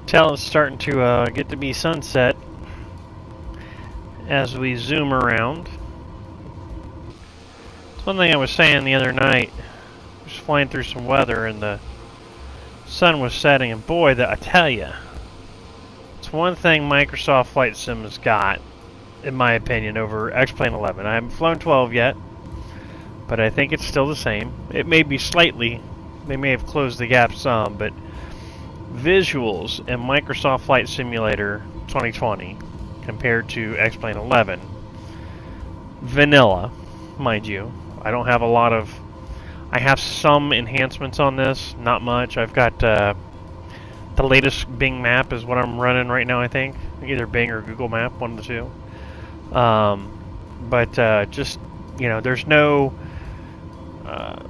Tell it's starting to get to be sunset as we zoom around. It's one thing I was saying the other night, just flying through some weather and the sun was setting, and boy, that I tell you, it's one thing Microsoft Flight Sim has got, in my opinion, over X-Plane 11. I haven't flown 12 yet, but I think it's still the same. It may be slightly, they may have closed the gap some, but visuals in Microsoft Flight Simulator 2020 compared to X-Plane 11, vanilla, mind you. I don't have a lot of, I have some enhancements on this, not much. I've got the latest Bing map is what I'm running right now, I think. Either Bing or Google Map, one of the two. But just, you know, there's no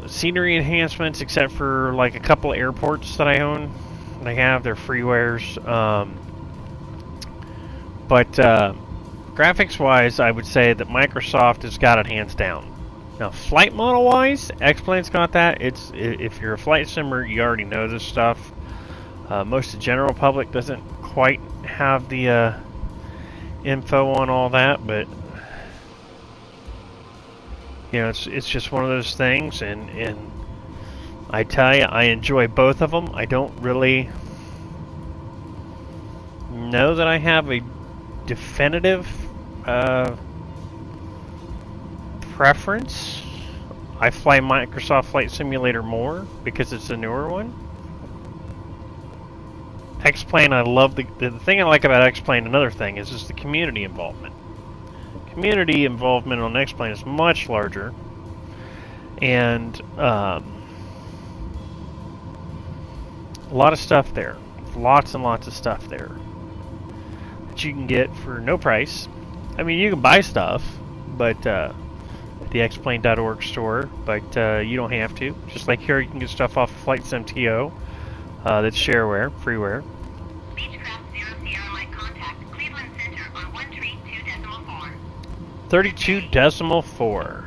scenery enhancements except for like a couple of airports that I own. They have their freewares, but graphics-wise, I would say that Microsoft has got it hands down. Now, flight model-wise, X-Plane's got that. It's if you're a flight simmer, you already know this stuff. Most of the general public doesn't quite have the info on all that, but you know, it's just one of those things, and I tell you, I enjoy both of them. I don't really know that I have a definitive preference. I fly Microsoft Flight Simulator more because it's a newer one. X-Plane, I love the thing I like about X-Plane, another thing, is just the community involvement. Community involvement on X-Plane is much larger, and A lot of stuff there. Lots and lots of stuff there that you can get for no price. I mean, you can buy stuff, but at the xplane.org store, but you don't have to. Just like here, you can get stuff off of FlightSimTO that's shareware, freeware. Beechcraft 0 Sierra Mike contact Cleveland Center on 132.4. 32.4.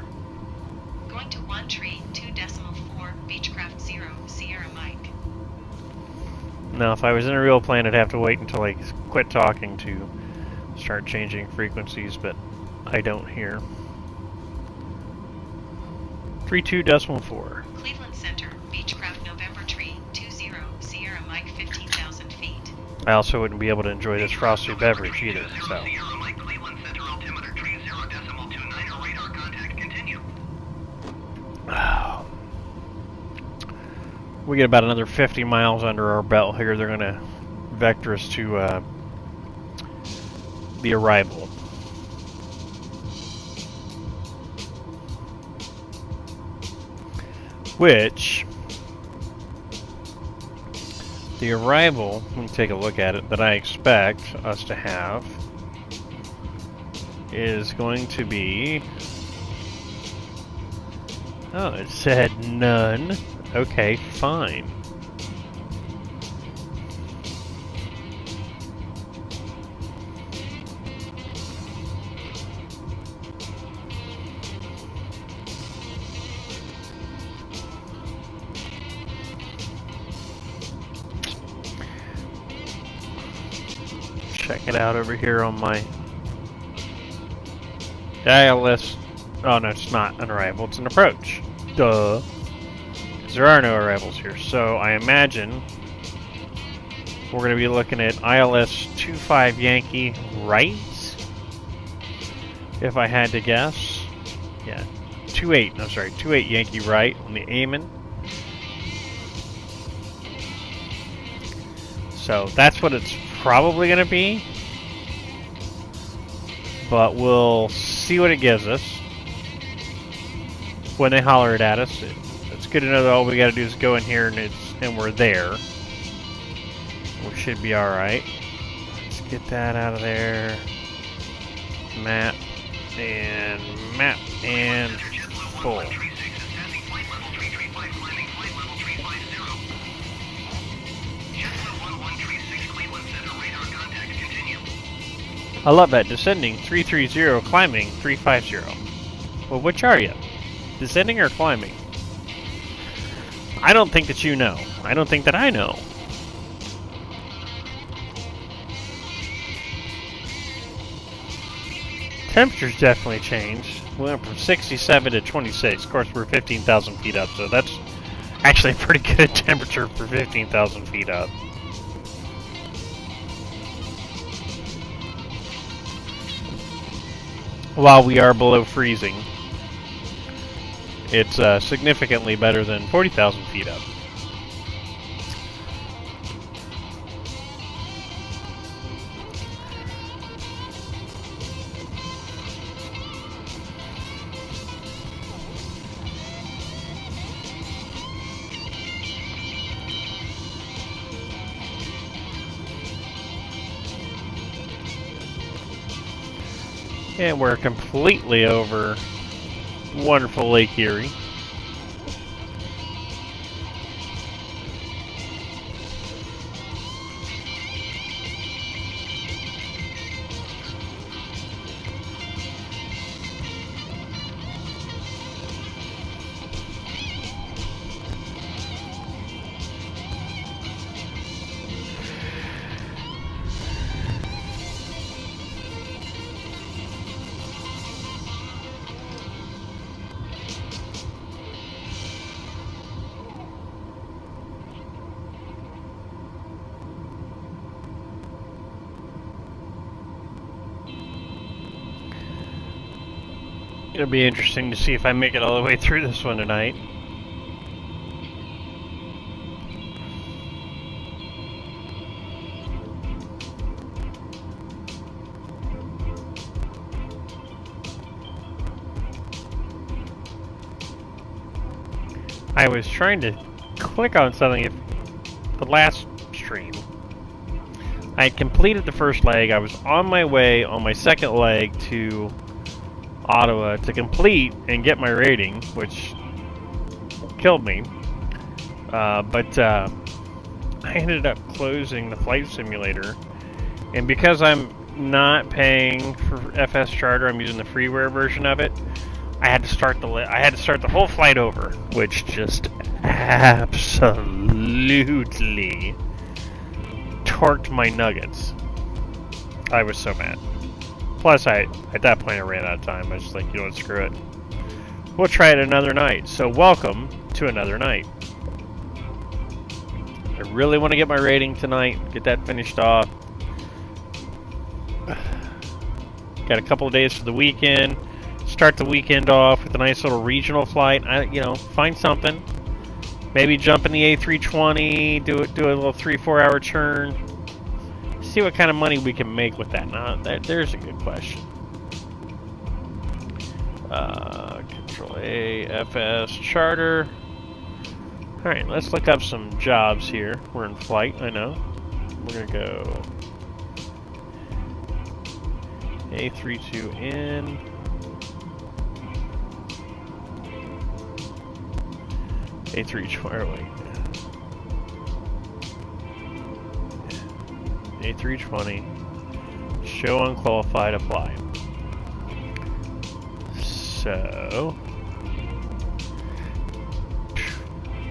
Going to 132.4 Beechcraft 0 Sierra Mike. Now, if I was in a real plane, I'd have to wait until I quit talking to start changing frequencies, but I don't here. 32.4. Cleveland Center, Beechcraft November Tree 20 Sierra Mike 15,000 feet. I also wouldn't be able to enjoy this frosty beverage either, so. Sierra Mike Cleveland Center altimeter 30.29 radar contact continue. We get about another 50 miles under our belt here. They're going to vector us to the arrival. Which, the arrival, let me take a look at it, that I expect us to have is going to be, oh, it said none. Okay, fine. Check it out over here on my ILS. Oh no, it's not an arrival, it's an approach. Duh. There are no arrivals here, so I imagine we're going to be looking at ILS 25 Yankee right, if I had to guess. Yeah, 28, I'm sorry, 28 Yankee right on the Amen. So that's what it's probably going to be, but we'll see what it gives us when they holler it at us. It's good to know that all we got to do is go in here and we're there. We should be all right. Let's get that out of there. Map and full. I love that. Descending 330, climbing 350. Well, which are you? Descending or climbing? I don't think that you know. I don't think that I know. Temperature's definitely changed. We went from 67 to 26. Of course, we're 15,000 feet up, so that's actually a pretty good temperature for 15,000 feet up. While we are below freezing, it's significantly better than 40,000 feet up. And we're completely over wonderful Lake Erie. It'll be interesting to see if I make it all the way through this one tonight. I was trying to click on something. If the last stream, I had completed the first leg. I was on my way on my second leg to Ottawa to complete and get my rating, which killed me. But I ended up closing the flight simulator, and because I'm not paying for FS Charter, I'm using the freeware version of it. I had to start the whole flight over, which just absolutely torqued my nuggets. I was so mad. Plus, at that point, I ran out of time. I was just like, you know what, screw it. We'll try it another night. So, welcome to another night. I really want to get my rating tonight, get that finished off. Got a couple of days for the weekend. Start the weekend off with a nice little regional flight. Find something. Maybe jump in the A320, do a little 3-4 hour churn. See what kind of money we can make with that. Now, there's a good question. Control A, FS, Charter. Alright, let's look up some jobs here. We're in flight, I know. We're gonna go A32N. A320, A320. Show unqualified, apply. So,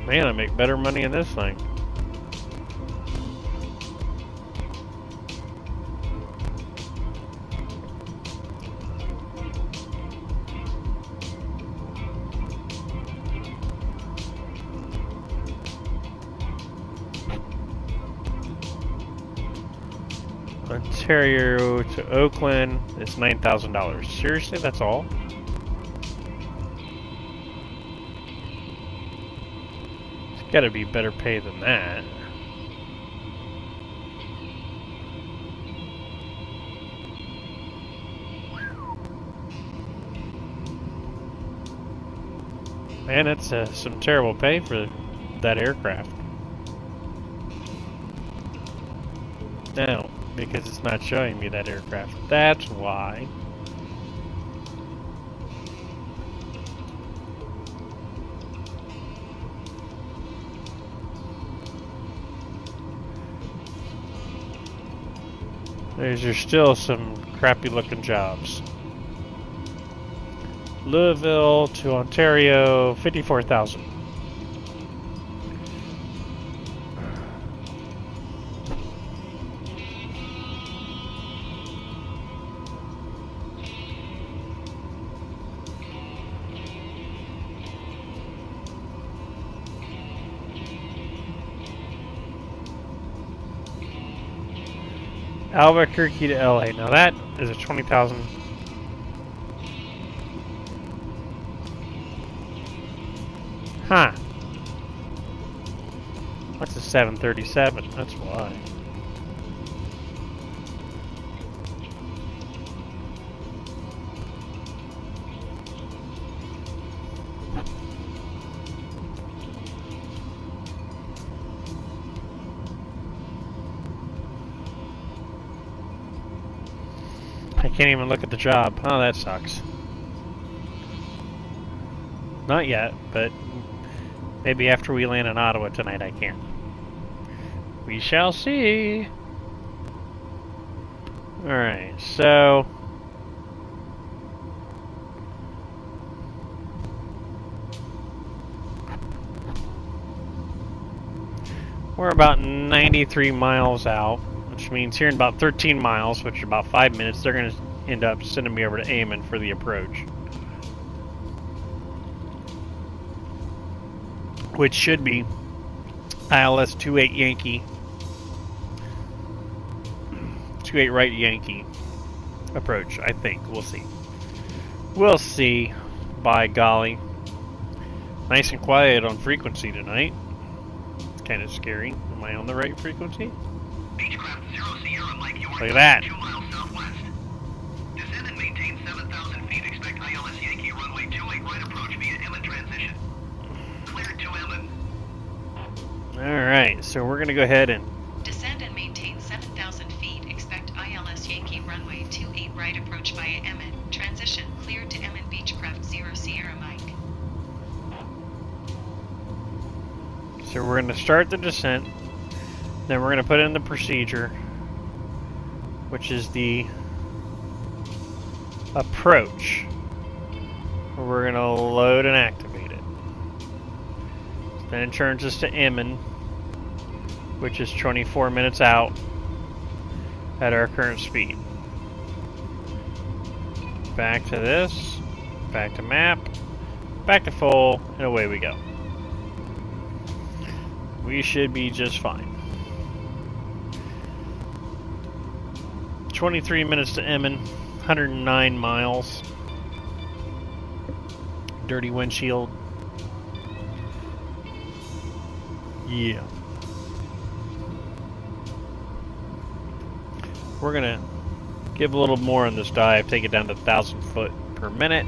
man, I make better money in this thing. Ontario to Oakland is $9,000. Seriously, that's all? It's gotta be better pay than that. Man, that's some terrible pay for that aircraft. Now, because it's not showing me that aircraft. That's why. There's still some crappy looking jobs. Louisville to Ontario, 54,000. Albuquerque to LA. Now that is a 20,000. Huh. What's a 737? That's why. I can't even look at the job. Oh, that sucks. Not yet, but maybe after we land in Ottawa tonight I can. We shall see. Alright, so we're about 93 miles out, which means here in about 13 miles, which is about 5 minutes, they're going to end up sending me over to Amman for the approach. Which should be ILS 28 Yankee. 28 right Yankee approach, I think. We'll see. We'll see. By golly. Nice and quiet on frequency tonight. It's kind of scary. Am I on the right frequency? Beechcraft 0 Sierra Mike, you are Look at that. 2 miles southwest. Descend and maintain 7,000 feet. Expect ILS Yankee runway 28 right approach via Emmett transition. Cleared to Emmett. Alright, So we're going to go ahead and Descend and maintain 7,000 feet. Expect ILS Yankee runway 28 right approach via Emmett. Transition clear to Emmett Beechcraft 0 Sierra Mike. So we're going to start the descent, then we're going to put in the procedure, which is the approach. We're going to load and activate it. Then it turns us to Emmett, which is 24 minutes out at our current speed. Back to this, back to map, back to full, and away we go. We should be just fine. 23 minutes to Emmett, 109 miles. Dirty windshield. Yeah. We're going to give a little more on this dive, take it down to 1,000 foot per minute,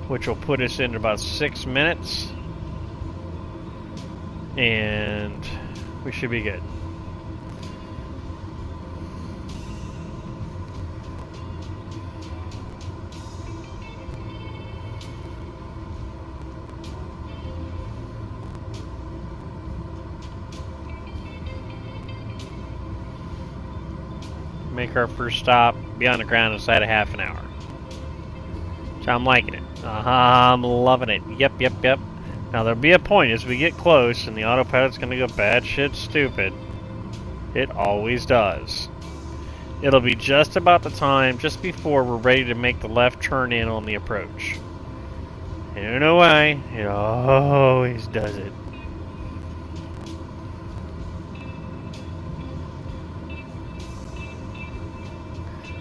which will put us in about 6 minutes. And we should be good. Make our first stop, be on the ground inside of half an hour. So I'm liking it. I'm loving it. Yep. Now there'll be a point as we get close and the autopilot's gonna go bad shit stupid. It always does. It'll be just about the time, just before we're ready to make the left turn in on the approach. I don't know why, it always does it.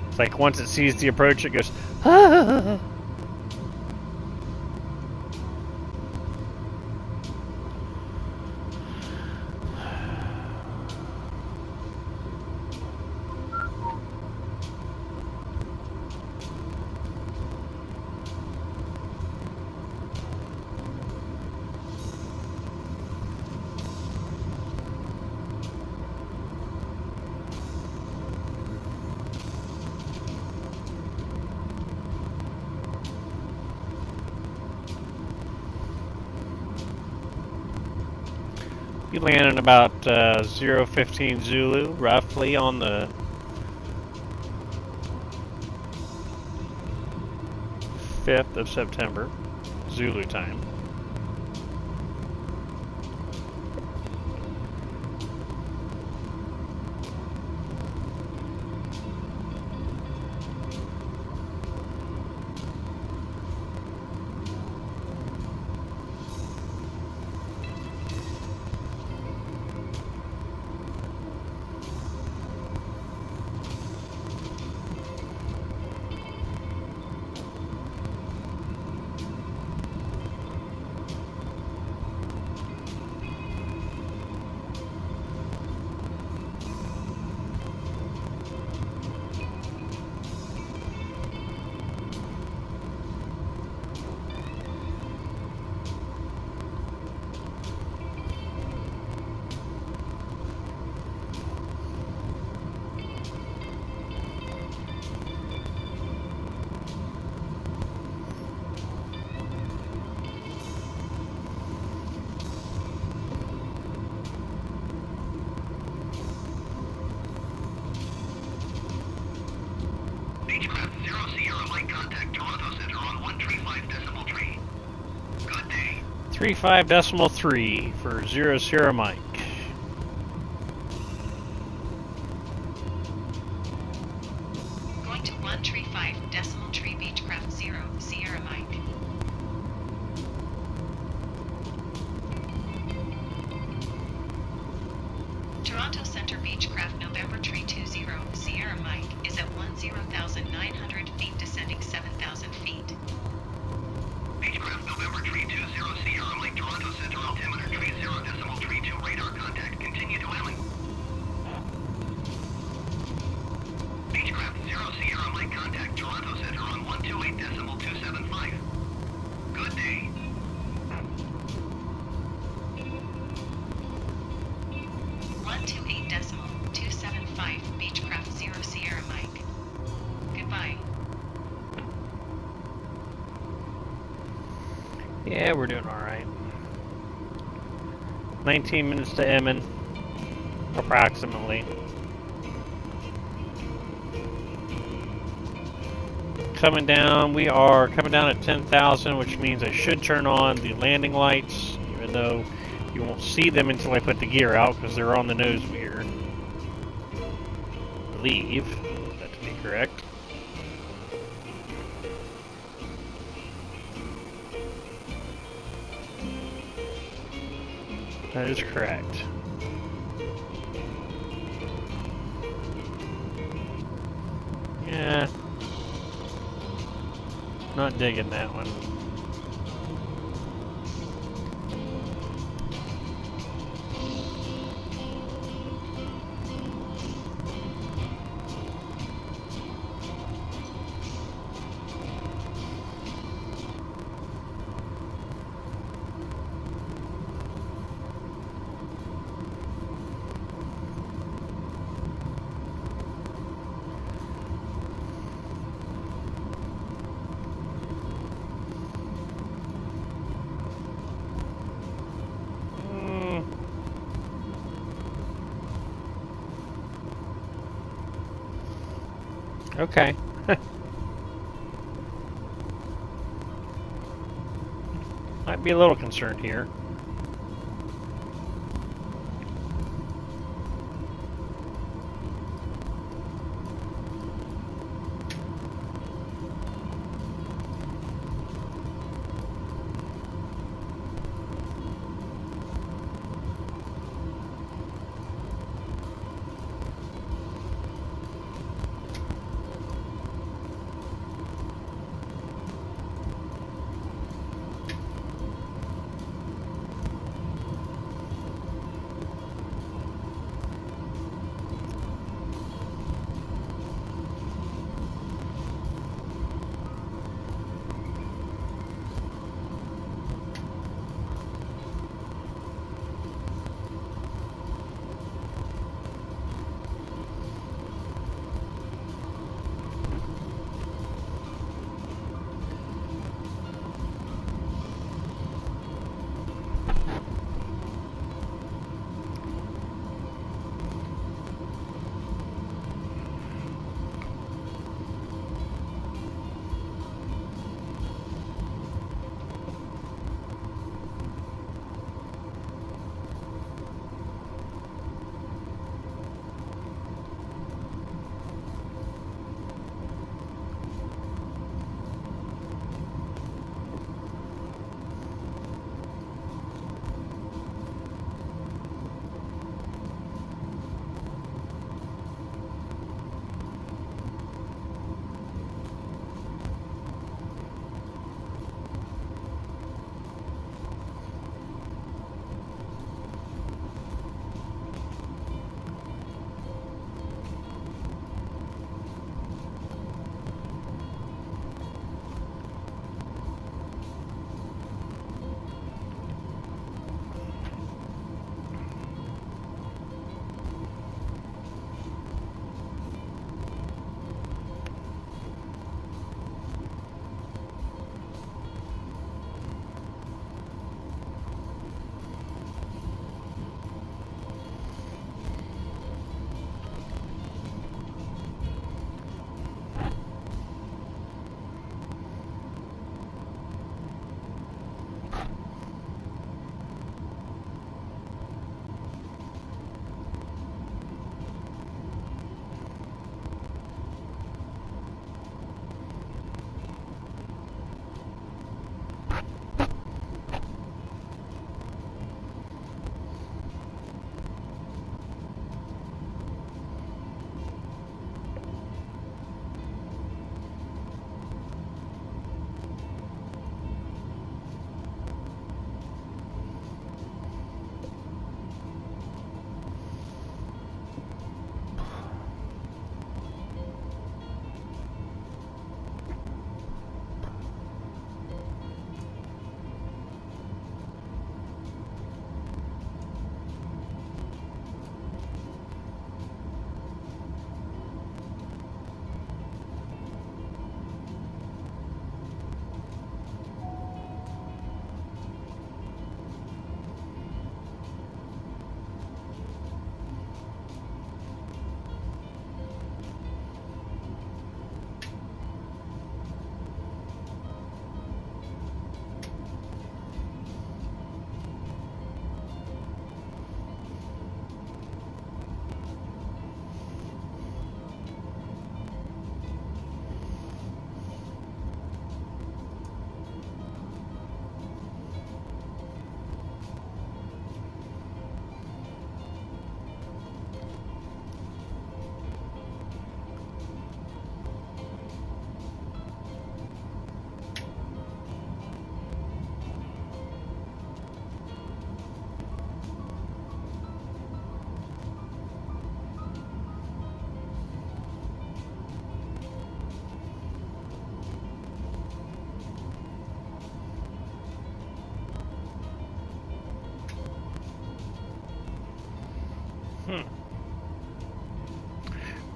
It's like once it sees the approach, it goes, ah! We landed about 015 Zulu, roughly on the 5th of September, Zulu time. Beechcraft 0 Sierra Mike contact Toronto Center on 135.3. Good day. 35.3 for 0 Sierra Mike. Going to 135.3 Beechcraft 0 Sierra Mike. Toronto Center Beechcraft November 320 Sierra Mike is at 10,900 feet, descending 7,000 feet. Beechcraft November 320 Sierra Mike Toronto Center altimeter 30.32 radar contact. Continue to Emmett. Beechcraft 0 Sierra Mike contact Toronto Center on 128.275. Yeah, we're doing alright. 19 minutes to Emmen, approximately. Coming down, we are coming down at 10,000, which means I should turn on the landing lights, even though you won't see them until I put the gear out because they're on the nose mirror. I believe that to be correct. That is correct. Yeah. Not digging that one. Okay. Might be a little concerned here.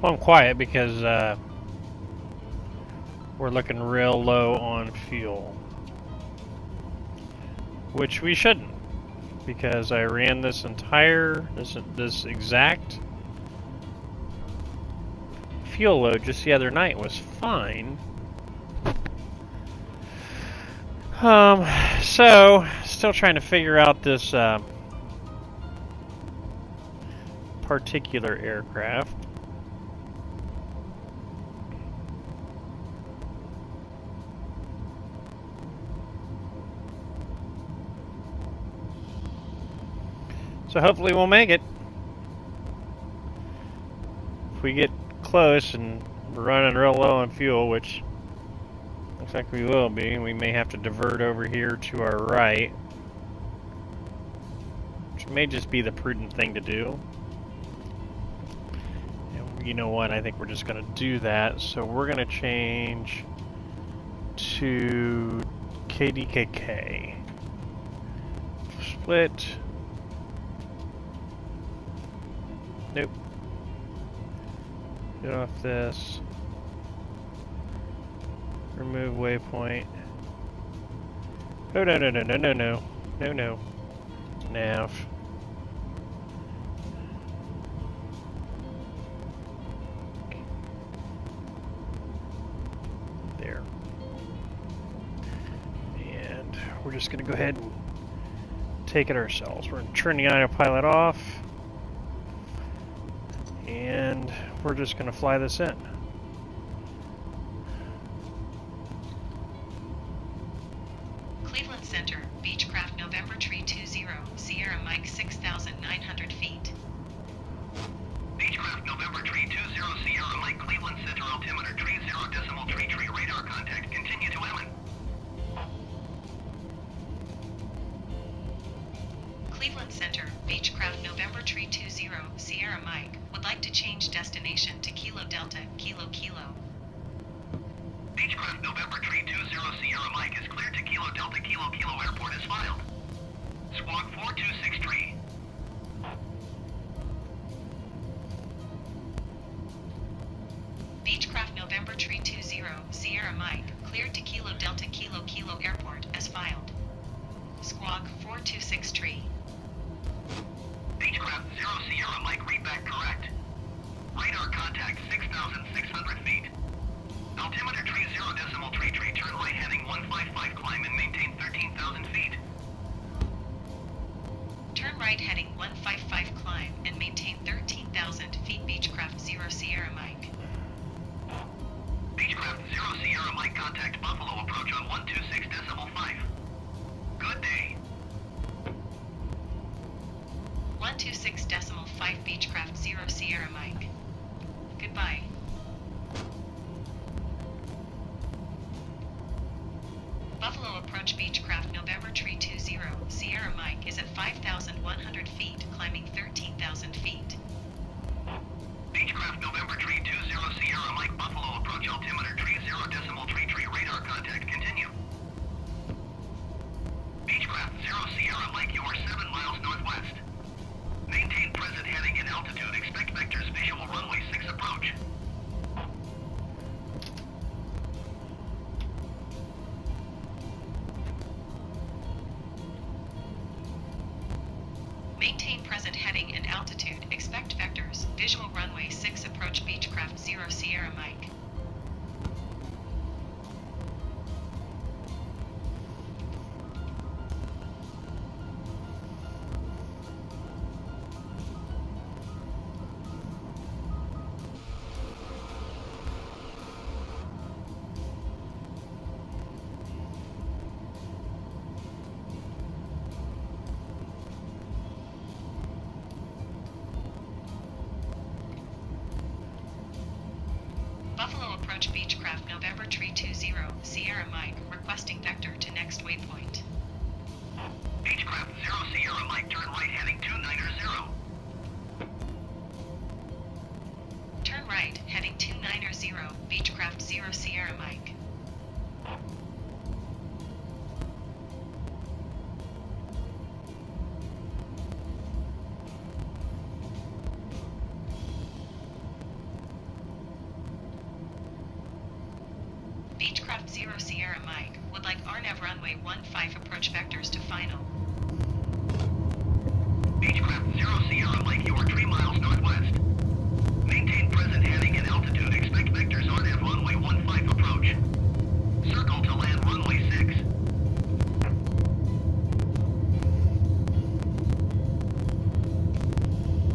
Well, I'm quiet because we're looking real low on fuel. Which we shouldn't, because I ran this exact fuel load just the other night. Was fine. So still trying to figure out this particular aircraft. So hopefully we'll make it. If we get close and we're running real low on fuel, which looks like we will be, we may have to divert over here to our right, which may just be the prudent thing to do. And you know what? I think we're just going to do that. So we're going to change to KDKK. Split. Nope. Get off this. Remove waypoint. Oh, no, no, no, no, no, no. No, no. Nav. There. And we're just going to go ahead and take it ourselves. We're going to turn the autopilot off. And we're just going to fly this in. Cleveland Center, Beechcraft November Tree 20, Sierra Mike 6,900 feet. Beechcraft November Tree 20 Sierra Mike Cleveland Center altimeter tree 0.3 radar contact. Continue to Emmon. Cleveland Center, Beechcraft November Tree 20, Sierra Mike, would like to change destination to Kilo Delta, Kilo Kilo. Beechcraft November Tree 20 Sierra Mike is cleared to Kilo Delta Kilo Kilo Airport as filed. Squawk 4263. Beechcraft November Tree 20, Sierra Mike, cleared to Kilo Delta Kilo Kilo Airport as filed. Squawk 4263. Beechcraft 0 Sierra Mike, read back correct. Radar contact 6,600 feet. Altimeter tree 0.3, turn right heading 155, climb and maintain 13,000 feet. Turn right heading 155, climb and maintain 13,000 feet. Beechcraft 0 Sierra Mike. Beechcraft 0 Sierra Mike, contact Buffalo approach on 126.5. Good day. 126.5 Beechcraft 0 Sierra Mike. Goodbye. Buffalo approach Beechcraft November Tree 20, Sierra Mike is at 5,100 feet, climbing 13,000 feet. Beechcraft November Tree 20 Sierra Mike, Buffalo approach altimeter tree 0.3 radar contact. Continue. Beechcraft 0 Sierra Mike, you are 7 miles northwest. Maintain present heading and altitude. Expect vectors visual runway 6 approach. Maintain present heading and altitude. Expect vectors. Visual runway 6 approach. Beechcraft 0 Sierra Mike. Buffalo approach Beechcraft November Tree 20, Sierra Mike, requesting vector to next waypoint. Beechcraft 0 Sierra Mike, turn right heading 290. Turn right, heading 290, Beechcraft 0 Sierra Mike. Sierra Mike, would like RNAV runway 15 approach vectors to final. Beechcraft 0 Sierra Mike, you are 3 miles northwest. Maintain present heading and altitude. Expect vectors RNAV runway 15 approach. Circle to land runway 6.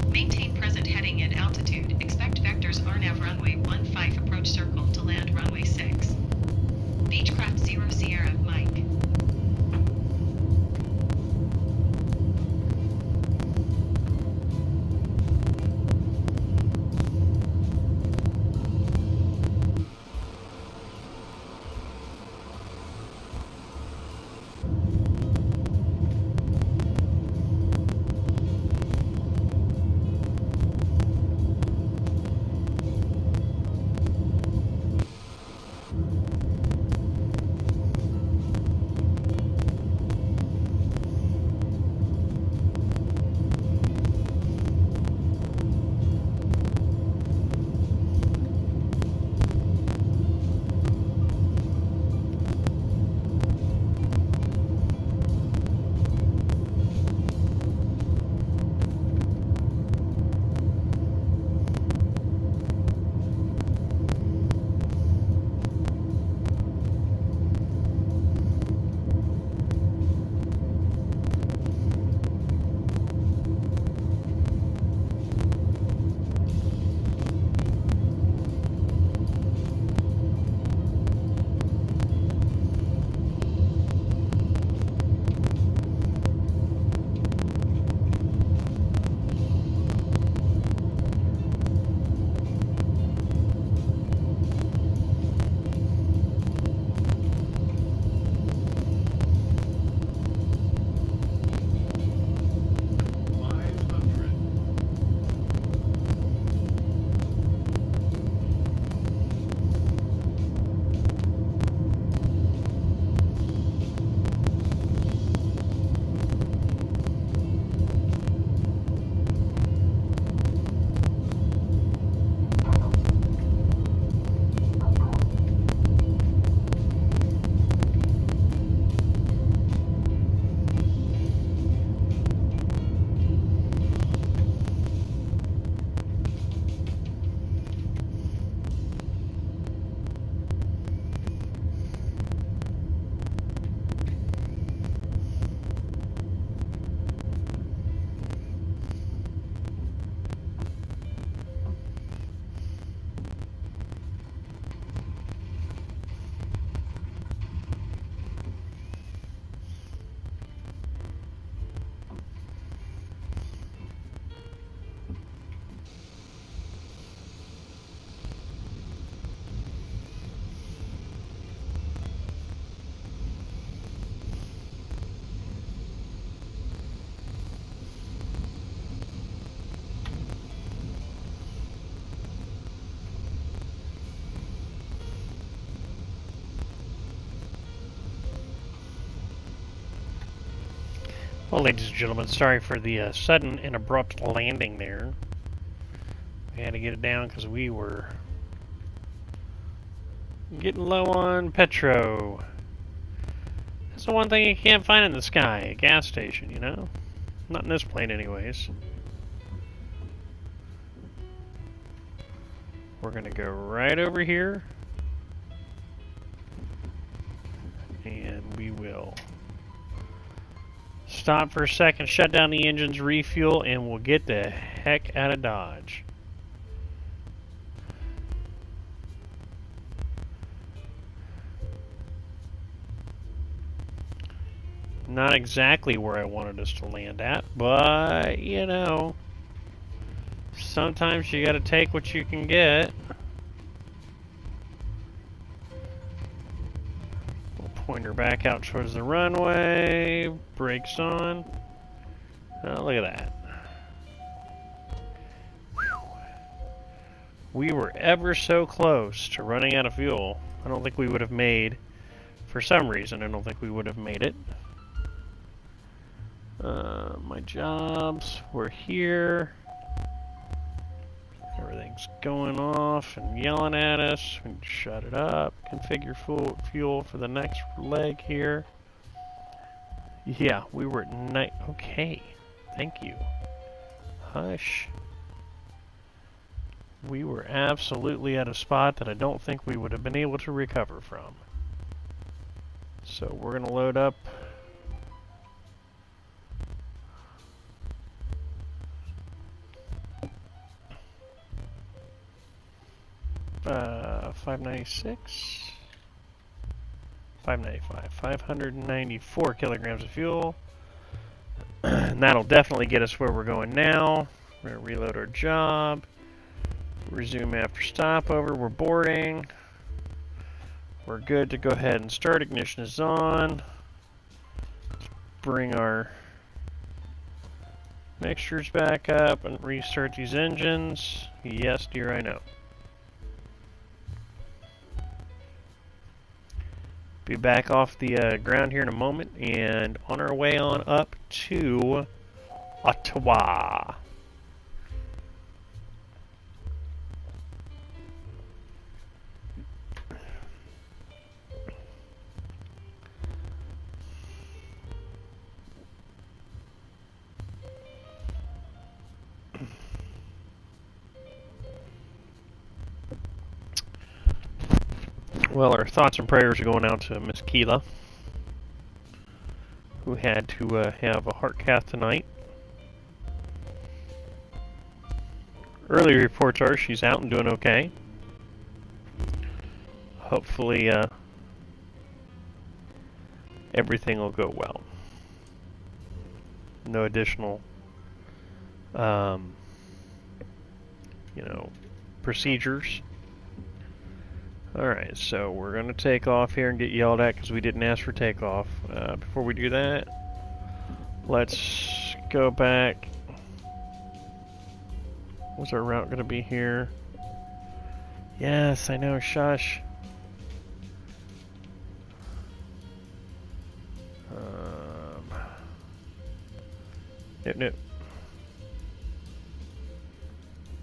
Maintain present heading and altitude. Expect vectors RNAV runway 15 approach circle to land runway 6. Beechcraft 0 Sierra Mike. Well, ladies and gentlemen, sorry for the sudden and abrupt landing there. We had to get it down because we were getting low on petro. That's the one thing you can't find in the sky, a gas station, you know? Not in this plane anyways. We're going to go right over here. And we will stop for a second, shut down the engines, refuel, and we'll get the heck out of Dodge. Not exactly where I wanted us to land at, but, you know, sometimes you gotta take what you can get. Pointer back out towards the runway, brakes on. Oh, look at that. Whew. We were ever so close to running out of fuel. I don't think we would have made, for some reason, I don't think we would have made it. My jobs were here. Or everything's going off and yelling at us. We can shut it up. Configure fuel for the next leg here. Yeah, we were at night. Okay, thank you. Hush. We were absolutely at a spot that I don't think we would have been able to recover from. So we're going to load up. Uh, 596. 595. 594 kilograms of fuel. And that'll definitely get us where we're going now. We're going to reload our job. Resume after stopover. We're boarding. We're good to go ahead and start. Ignition is on. Let's bring our mixtures back up and restart these engines. Yes, dear, I know. Be back off the ground here in a moment and on our way on up to Ottawa. Well, our thoughts and prayers are going out to Miss Keela, who had to have a heart cath tonight. Early reports are she's out and doing okay. Hopefully, everything will go well. No additional, procedures. Alright, so we're going to take off here and get yelled at because we didn't ask for takeoff. Before we do that, let's go back. What's our route going to be here? Yes, I know, shush. Nope.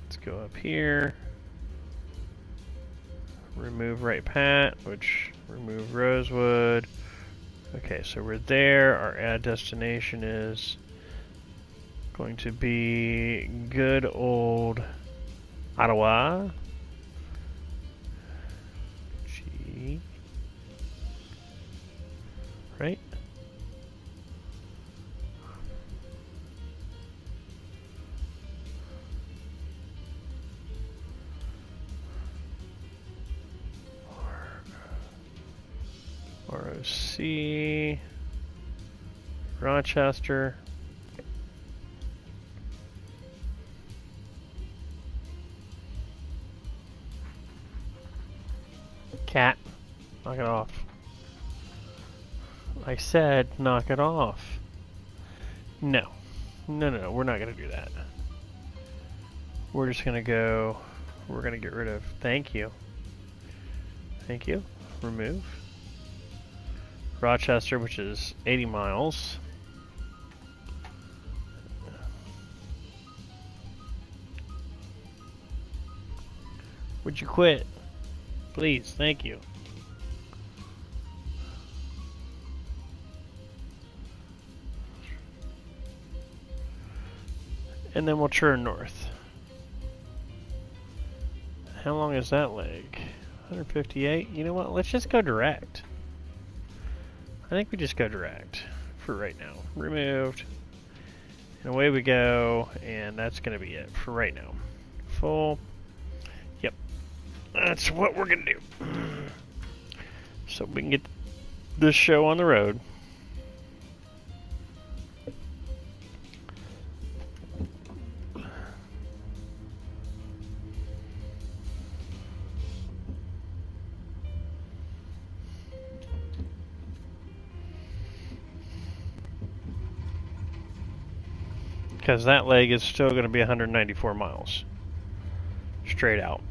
Let's go up here. Remove right pat, which remove Rosewood. Okay, so we're there. Our add destination is going to be good old Ottawa. G. Right? ROC, Rochester, cat, knock it off. I said knock it off. No, we're not going to do that. We're just going to go, we're going to get rid of, thank you, remove. Rochester, which is 80 miles. Would you quit? Please, thank you. And then we'll turn north. How long is that leg? 158? You know what? Let's just go direct. I think we just go direct for right now. Removed. And away we go. And that's going to be it for right now. Full. Yep. That's what we're going to do. So we can get this show on the road. Because that leg is still going to be 194 miles. Straight out.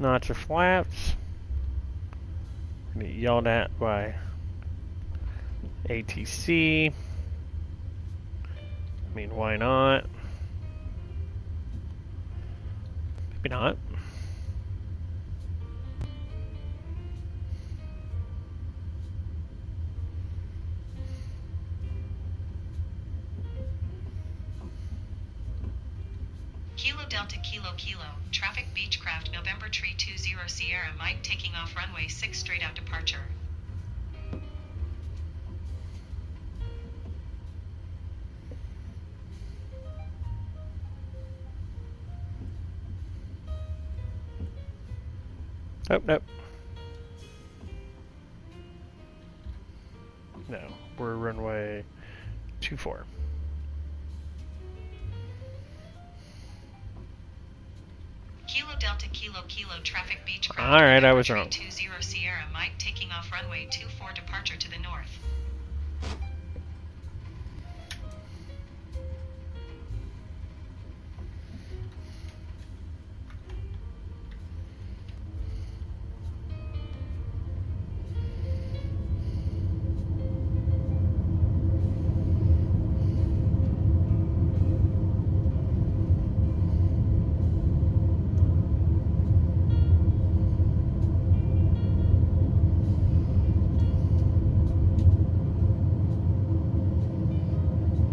Notch of flaps. Get yelled at by ATC. I mean, why not? Maybe not. Kilo Delta Kilo Kilo, traffic Beechcraft November Tree 20 Sierra Mike taking off runway 6 straight out departure. Oh, nope. No, we're runway 24. Kilo Delta Kilo Kilo traffic Beechcraft. All right, I was November wrong. 20 Sierra Mike taking off runway 24 departure to the north.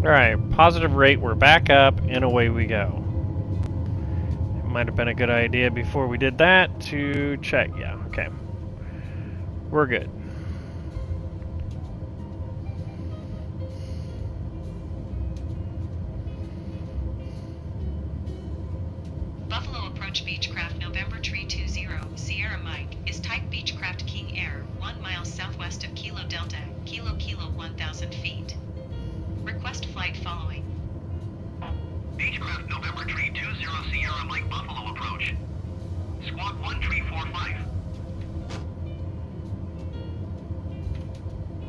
Alright, positive rate, we're back up, and away we go. It might have been a good idea before we did that to check. Yeah, okay. We're good. Buffalo approach Beechcraft November Tree 20 Sierra Mike is type Beechcraft King Air 1 mile southwest of Kilo Delta Kilo Kilo 1000 feet. Request flight following. Beechcraft November Tree 20 Sierra Mike Buffalo approach. Squawk 1345.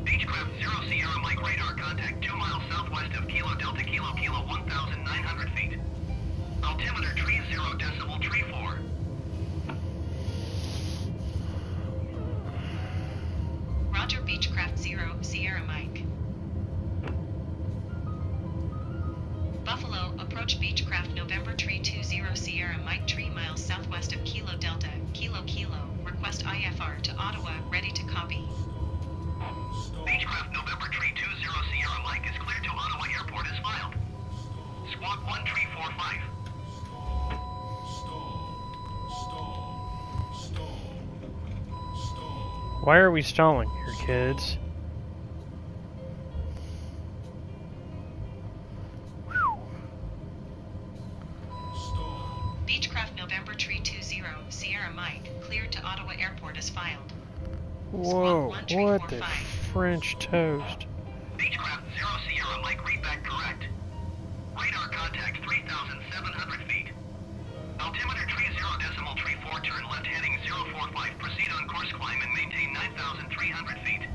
Beechcraft 0 Sierra Mike radar contact 2 miles southwest of Kilo Delta Kilo Kilo 1,900 feet. Altimeter tree 0 decimal tree 4. Roger Beechcraft 0 Sierra Mike. Buffalo approach Beechcraft November Tree 20 Sierra Mike 3 miles southwest of Kilo Delta Kilo Kilo. Request IFR to Ottawa ready to copy. Beechcraft November Tree 20 Sierra Mike is cleared to Ottawa Airport as filed. Squawk 1345. Why are we stalling here, kids? Beechcraft November Tree 20 Sierra Mike cleared to Ottawa Airport as filed. Whoa, what the 1345. French toast? Beechcraft 0 Sierra Mike read back correct. Radar contact 3,700 feet. Altimeter tree 0 decimal tree 4 turn left heading 045. Proceed on course climb and maintain 9,300 feet.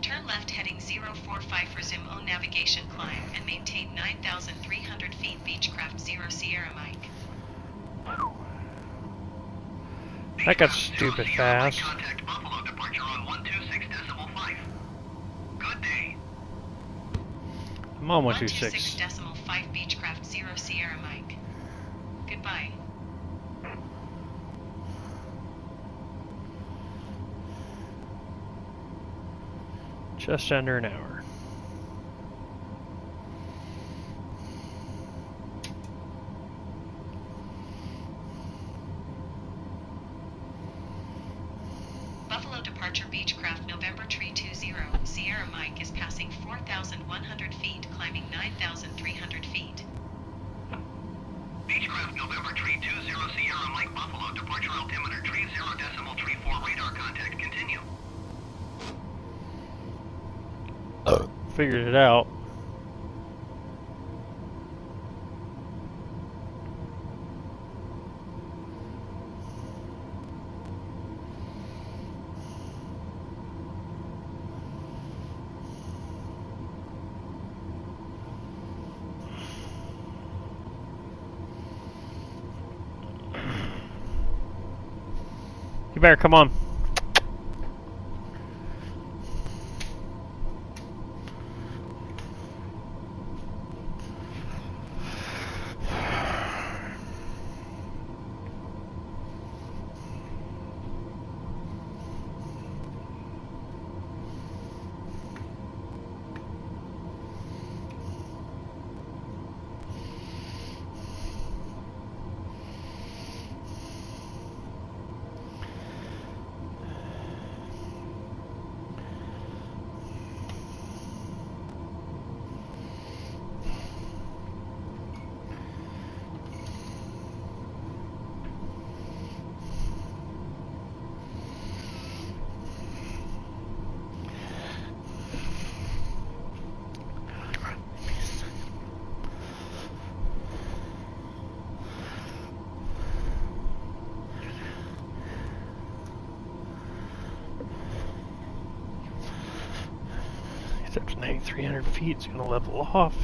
Turn left heading 045. Resume on navigation climb and maintain 9,300 feet. Beechcraft 0 Sierra Mike. That got Beechcraft 0 stupid Sierra Mike fast. contact Buffalo departure on 126 decimal 5. Good day. I'm on 126 126. decimal 5 Beechcraft 0 Sierra Mike. Goodbye. Just under an hour. Buffalo departure Beechcraft November Tree 20 Sierra Mike is passing 4,100 feet, climbing 9,300 feet. Beechcraft November Tree 20 Sierra Mike Buffalo departure altimeter tree 0 decimal tree 4 radar contact continue. Figured it out. Bear, come on. Except 9,300 feet is going to level off.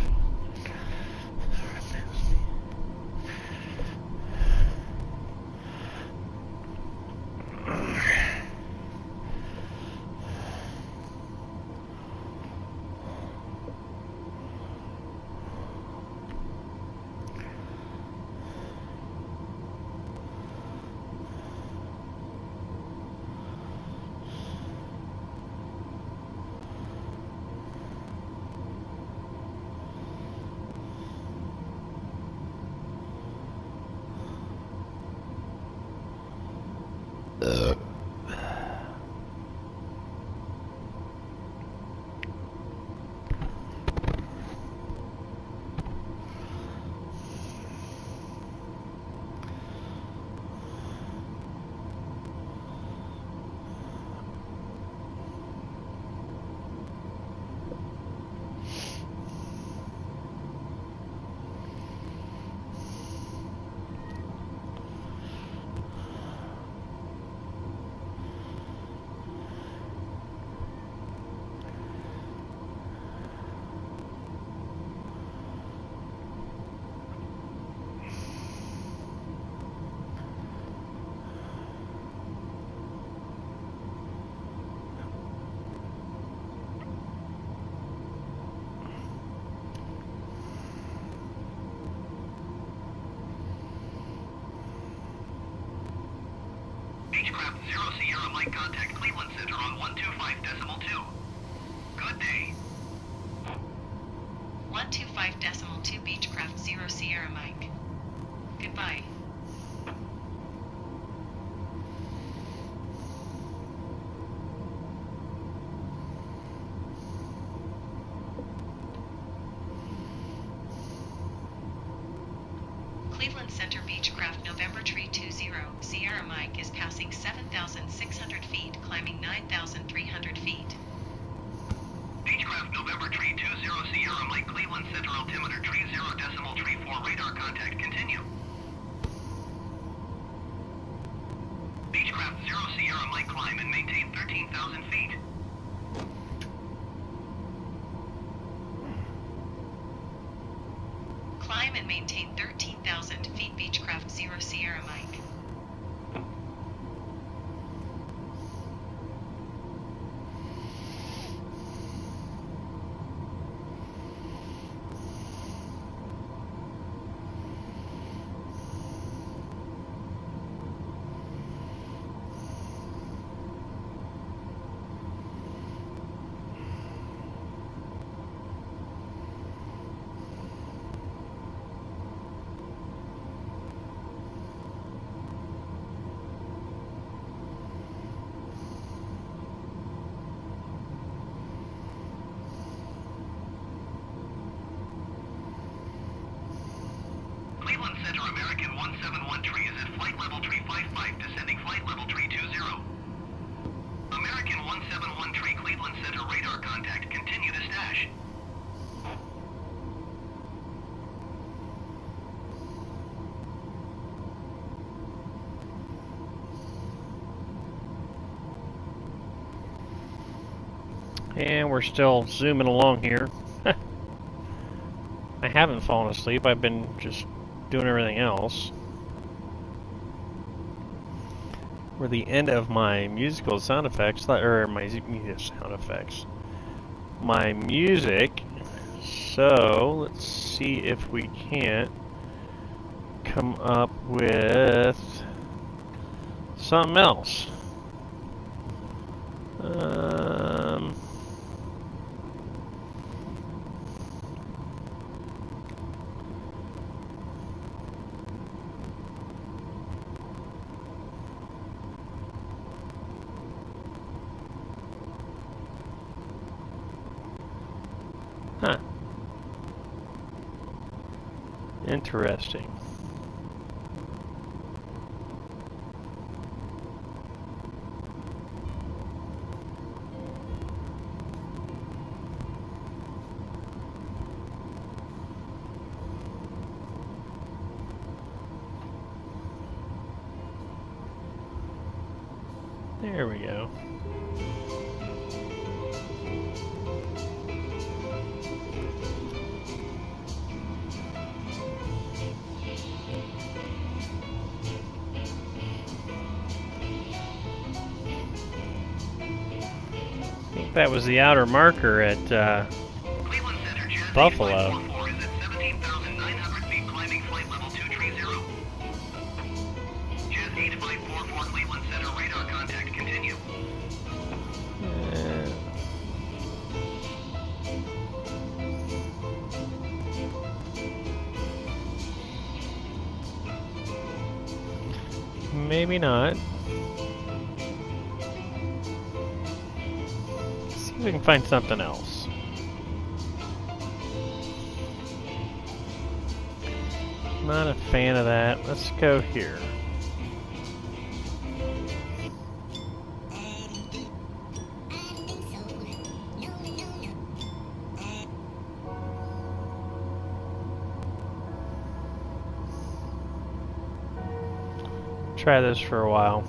Beechcraft 0 Sierra Mike, contact Cleveland Center on 125.2. Good day. 125.2 Beechcraft 0 Sierra Mike. Goodbye. Cleveland Center Beechcraft November Tree 20 Sierra Mike is passing 7,600 feet, climbing 9,300 feet. Beechcraft November Tree 20 Sierra Mike, Cleveland Center altimeter tree 0.34 radar contact, continue. Beechcraft 0 Sierra Mike, climb and maintain 13,000 feet. Climb and maintain 13,000 feet Beechcraft 0 Sierra Mike. Cleveland Center American 171 tree is at flight level tree 55, descending flight level tree 20. American 171 tree, Cleveland Center radar contact, continue to stash. And we're still zooming along here. I haven't fallen asleep. I've been just doing everything else. Or the end of my musical sound effects, or my music sound effects. My music. So, let's see if we can't come up with something else. Huh. Interesting. There we go. I think that was the outer marker at Cleveland Center, Jazz Buffalo. 8544 is at 17,900 feet, climbing flight level 230. Jazz 8544, Cleveland Center, radar contact, continue. Maybe not. See if we can find something else. Not a fan of that. Let's go here. Try this for a while.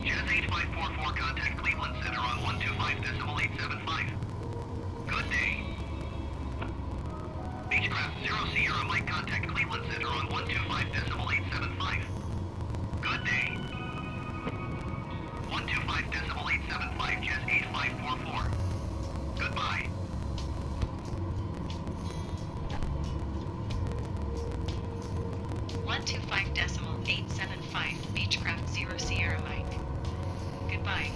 Jazz 8544, contact Cleveland Center on 125.875. Good day. Beechcraft 0 Sierra, Mike, contact Cleveland Center on 125.875. Good day. 125.875, Jazz 8544. Goodbye. One two 5.875 Beechcraft 0 Sierra Mike. Goodbye.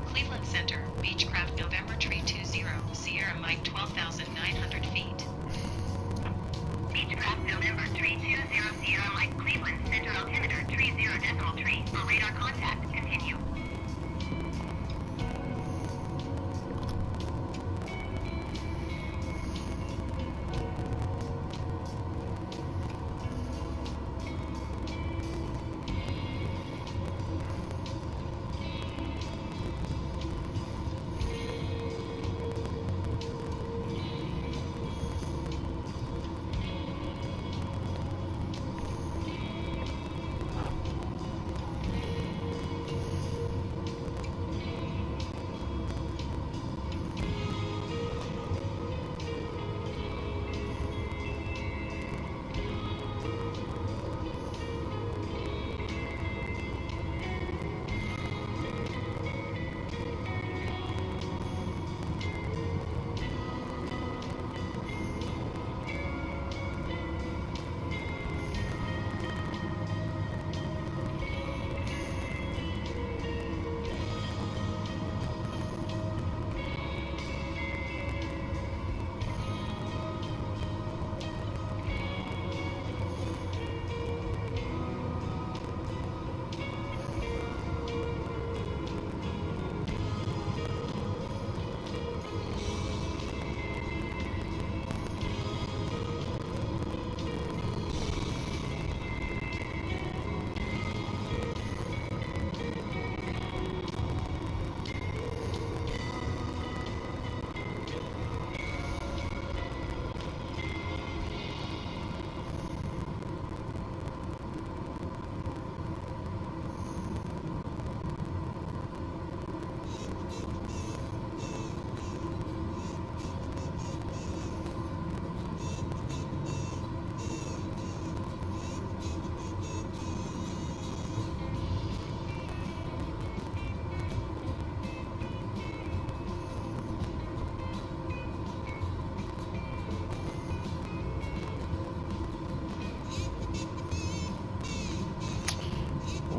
Cleveland Center, Beechcraft November Tree 20 Sierra Mike 12,900 feet. Beechcraft November 320 Sierra Mike, Cleveland Center altimeter 30.3 for radar contact. Continue.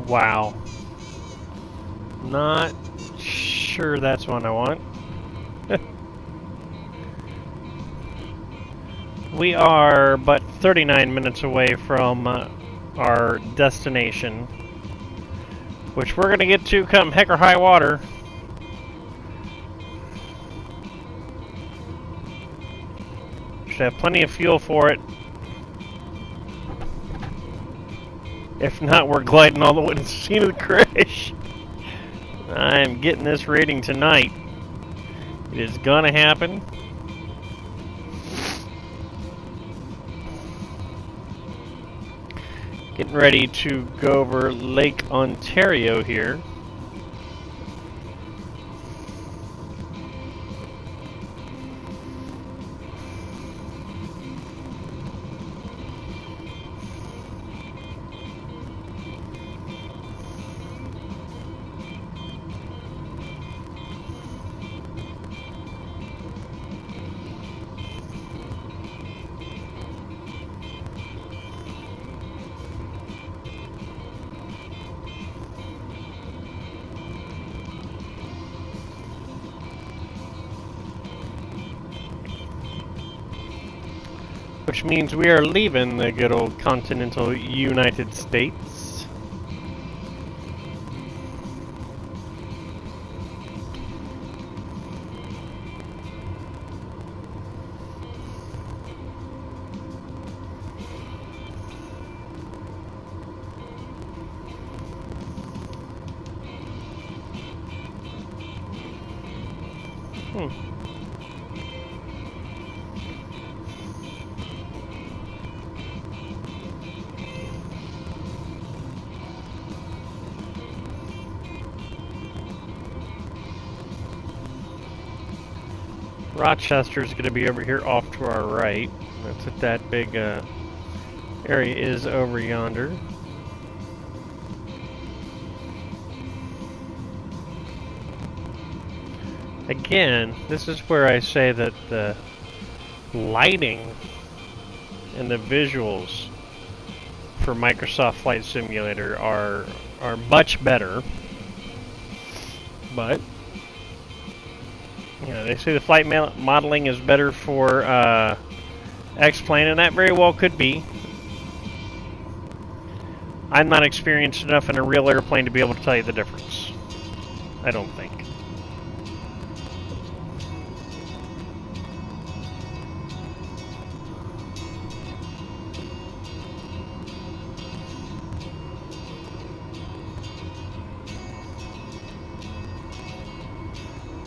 Wow. Not sure that's one I want. We are but 39 minutes away from our destination, which we're going to get to come heck or high water. Should have plenty of fuel for it. If not, we're gliding all the way to the scene of the crash. I'm getting this rating tonight. It is gonna happen. Getting ready to go over Lake Ontario here. Which means we are leaving the good old continental United States. Rochester's going to be over here off to our right. That's what that big area is over yonder. Again, this is where I say that the lighting and the visuals for Microsoft Flight Simulator are much better. But you know, they say the flight modeling is better for X-Plane, and that very well could be. I'm not experienced enough in a real airplane to be able to tell you the difference. I don't think.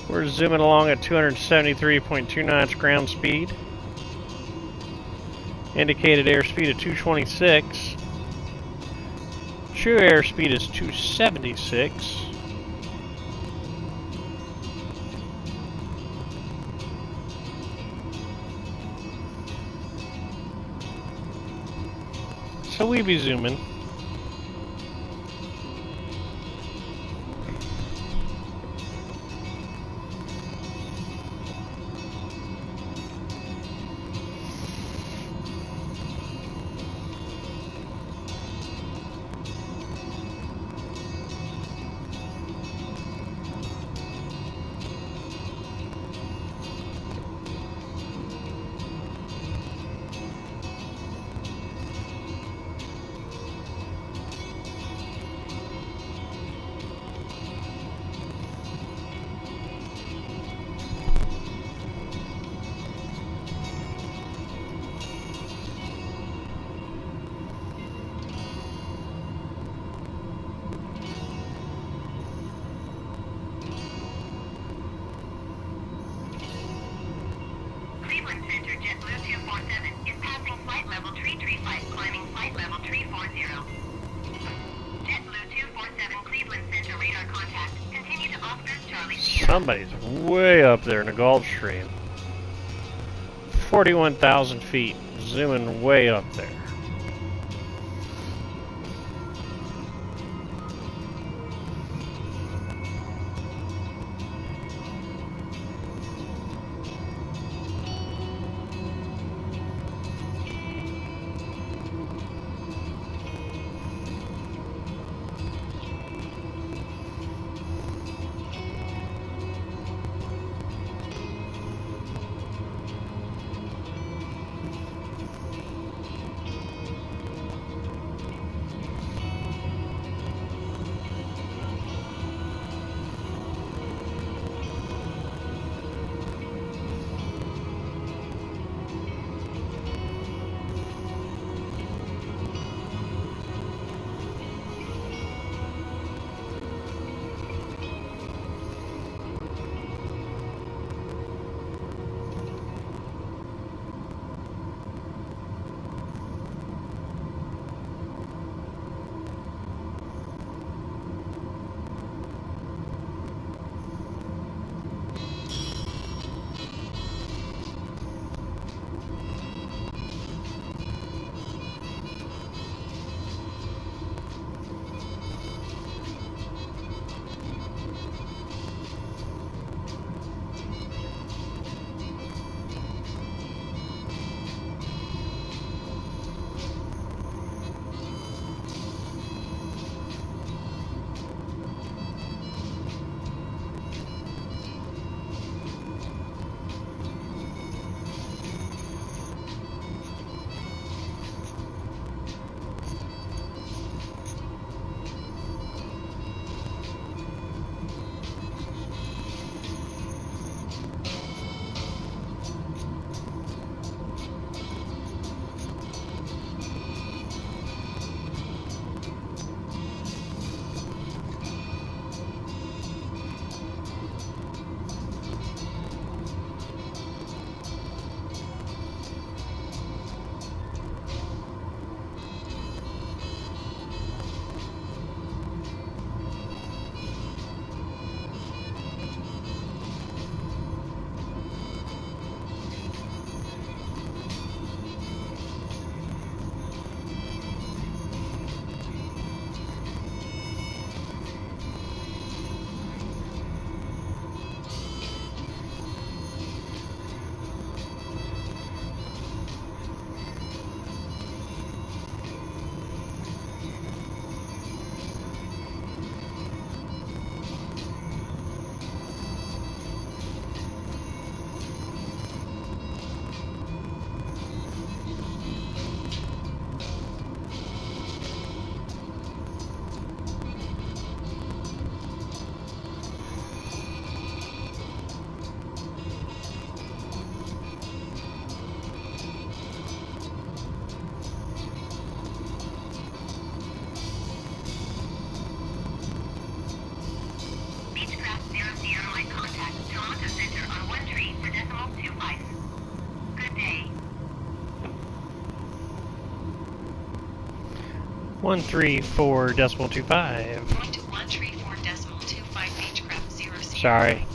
We're zooming along at 273.2 knots ground speed. Indicated airspeed of 226. True airspeed is 276. So we be zooming. Somebody's way up there in the Gulf Stream. 41,000 feet, zooming way up there. 134.25. Going to 134.25 Beechcraft 0 Sierra Sorry. Mike.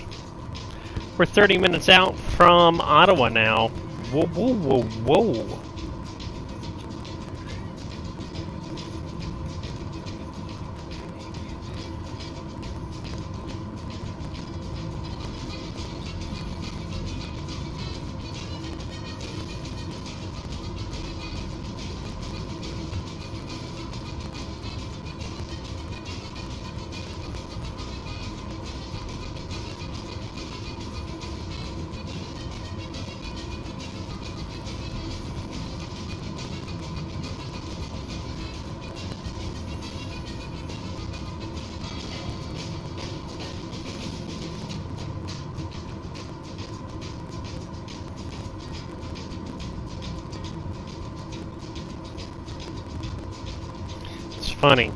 We're 30 minutes out from Ottawa now. Whoa, whoa, whoa, whoa. Funny.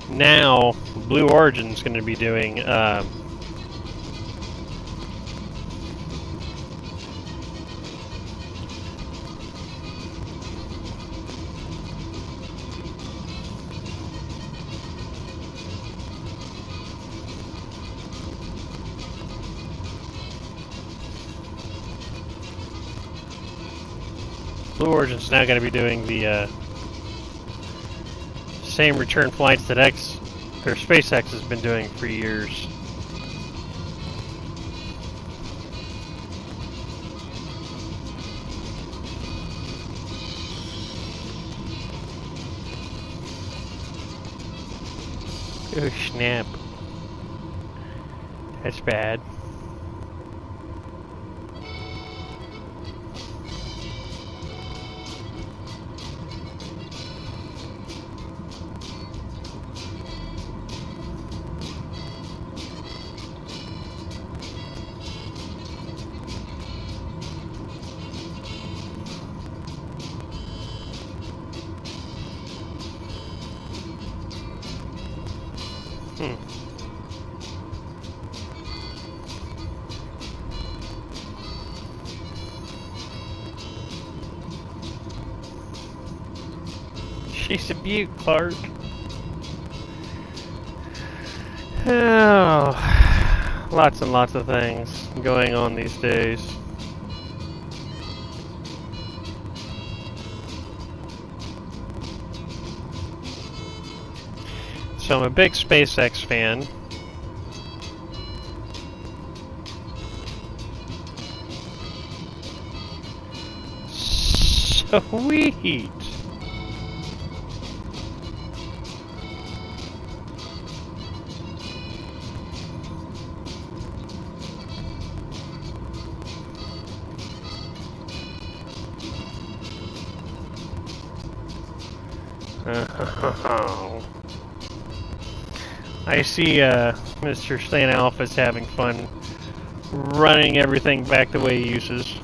Now, Blue Origin's going to be doing Blue Origin's now going to be doing the same return flights that SpaceX has been doing for years. Oh snap. That's bad. She's a beaut, Clark. Oh, lots and lots of things going on these days. So I'm a big SpaceX fan. Sweet. I see Mr. Stan Alpha's having fun running everything back the way he uses.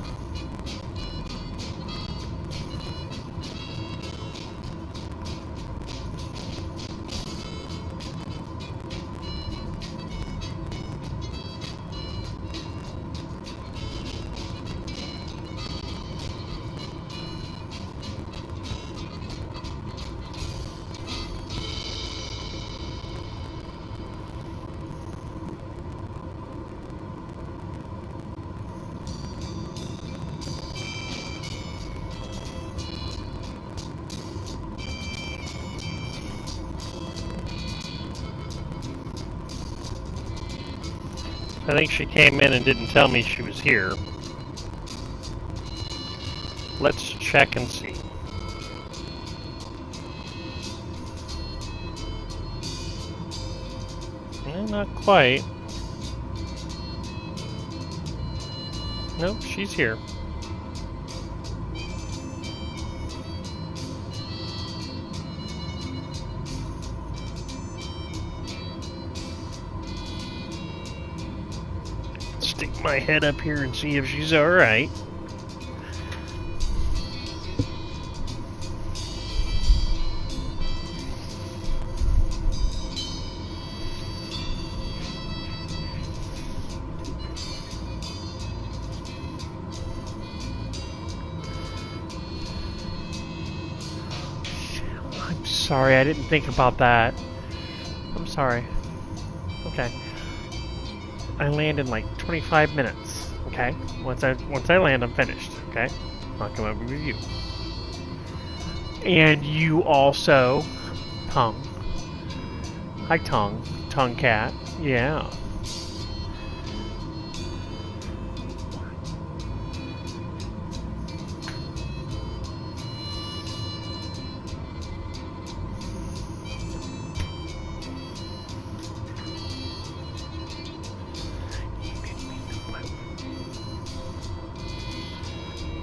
I think she came in and didn't tell me she was here. Let's check and see. Not quite. Nope, she's here. Stick my head up here and see if she's alright. sorry, I didn't think about that. I'm sorry. Okay. I land in like 25 minutes. Okay. Once I land, I'm finished. Okay. I'll come over with you. And you also, Tongue. Hi, Tongue. Tongue Cat. Yeah.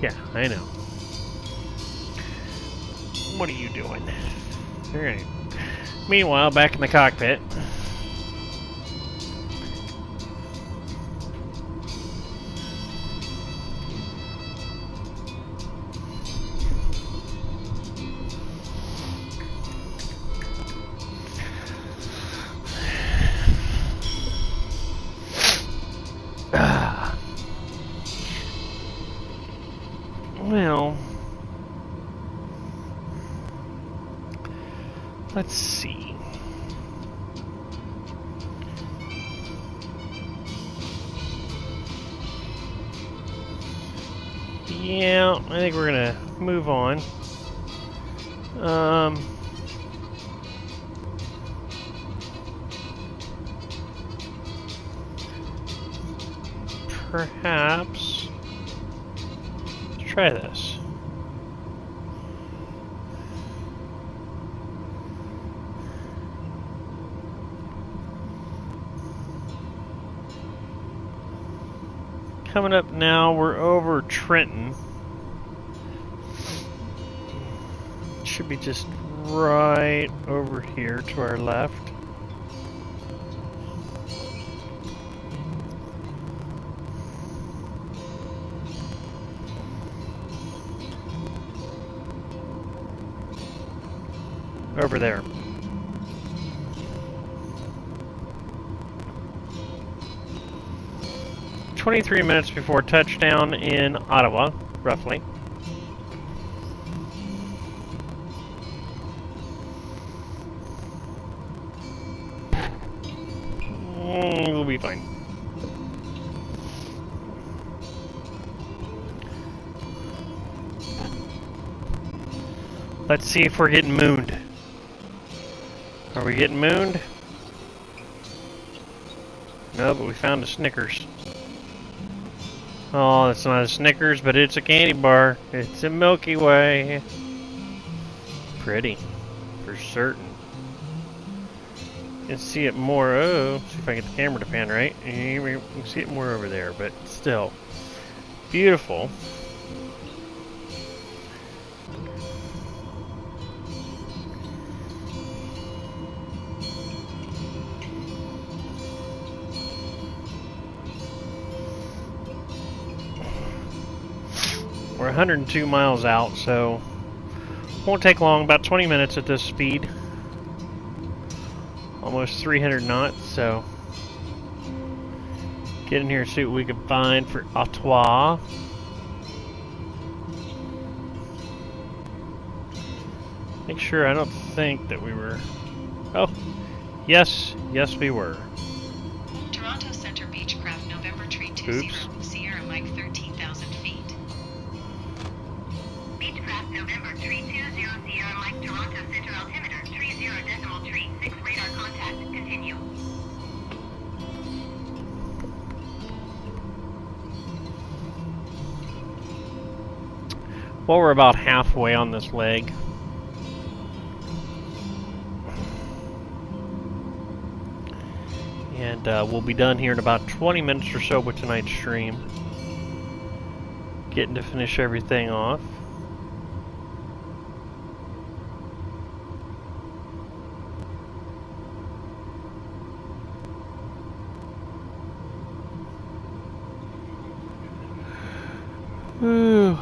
Yeah, I know. What are you doing? Alright. Meanwhile, back in the cockpit. Well, let's see. Yeah, I think we're gonna move on. Perhaps let's try this. Coming up now, we're over Trenton. Should be just right over here to our left. Over there. "23 minutes before touchdown in Ottawa, roughly. We'll be fine. Let's see if we're getting mooned. Are we getting mooned? No, but we found a Snickers. Oh, it's not a Snickers, but it's a candy bar. It's a Milky Way. Pretty, for certain. You can see it more. Oh, see if I can get the camera to pan right. You can see it more over there, but still beautiful. We're 102 miles out, so won't take long, about 20 minutes at this speed. Almost 300 knots, so get in here and see what we can find for Ottawa. Make sure, I don't think that we were... Oh, yes, we were. Toronto Center Beechcraft, November Tree 20, Sierra Mike 13,000 feet. Beechcraft November 320 Sierra Mike Toronto Center altimeter 30.36 radar contact. Continue. Well, we're about halfway on this leg. And we'll be done here in about 20 minutes or so with tonight's stream. Getting to finish everything off. Whew.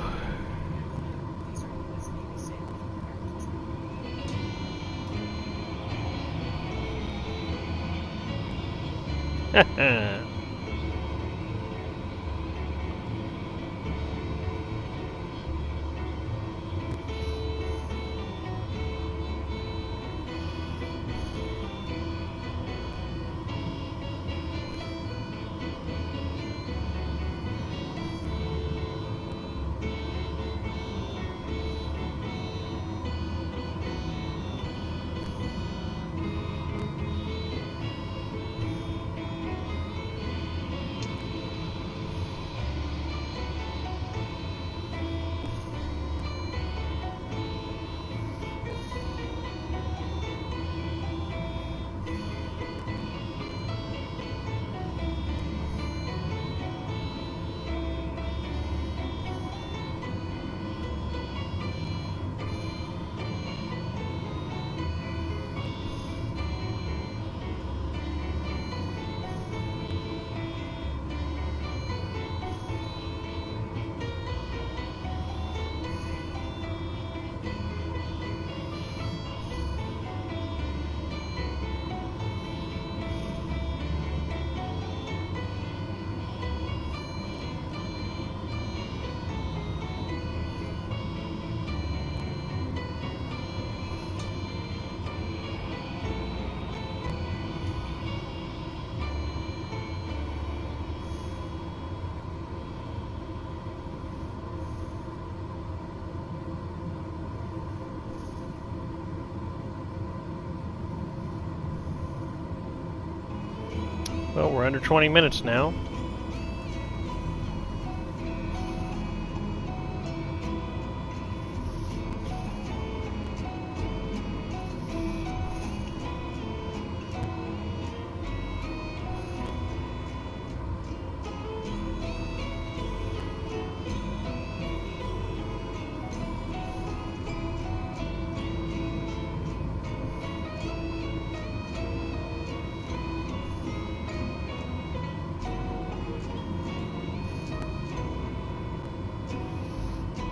We're under 20 minutes now.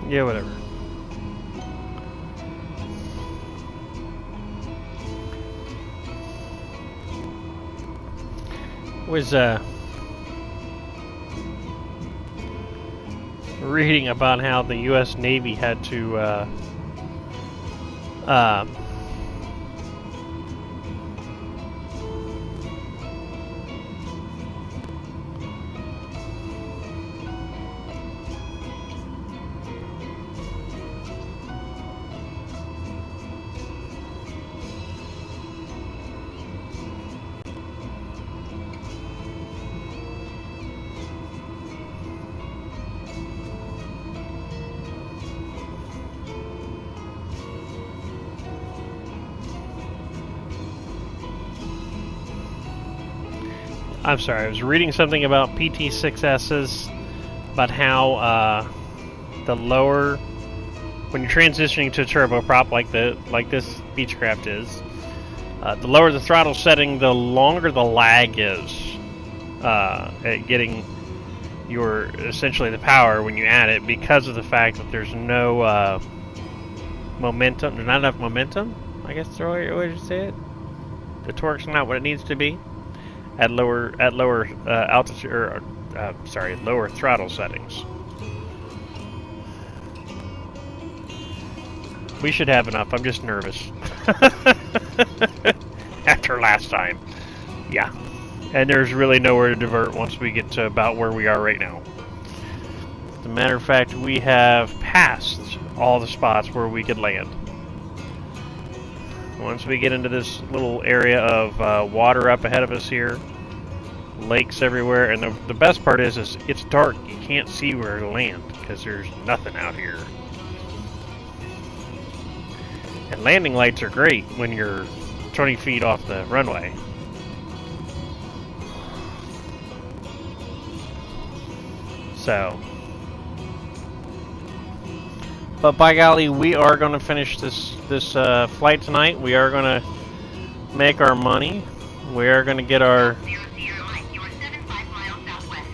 Yeah, whatever. Was reading about how the U.S. Navy had to I'm sorry, I was reading something about PT6Ss, about how the lower, when you're transitioning to a turboprop like this Beechcraft is, the lower the throttle setting, the longer the lag is at getting your, essentially the power when you add it, because of the fact that there's no momentum, there's not enough momentum, I guess the right way to say it. The torque's not what it needs to be at lower altitude, or lower throttle settings. We should have enough. I'm just nervous. After last time. Yeah. And there's really nowhere to divert once we get to about where we are right now. As a matter of fact, we have passed all the spots where we could land. Once we get into this little area of water up ahead of us here, lakes everywhere, and the best part is it's dark. You can't see where to land because there's nothing out here. And landing lights are great when you're 20 feet off the runway. So, but by golly, we are going to finish this flight tonight. We are going to make our money. We are going to get our... 0 Sierra Mike, you are 75 miles southwest.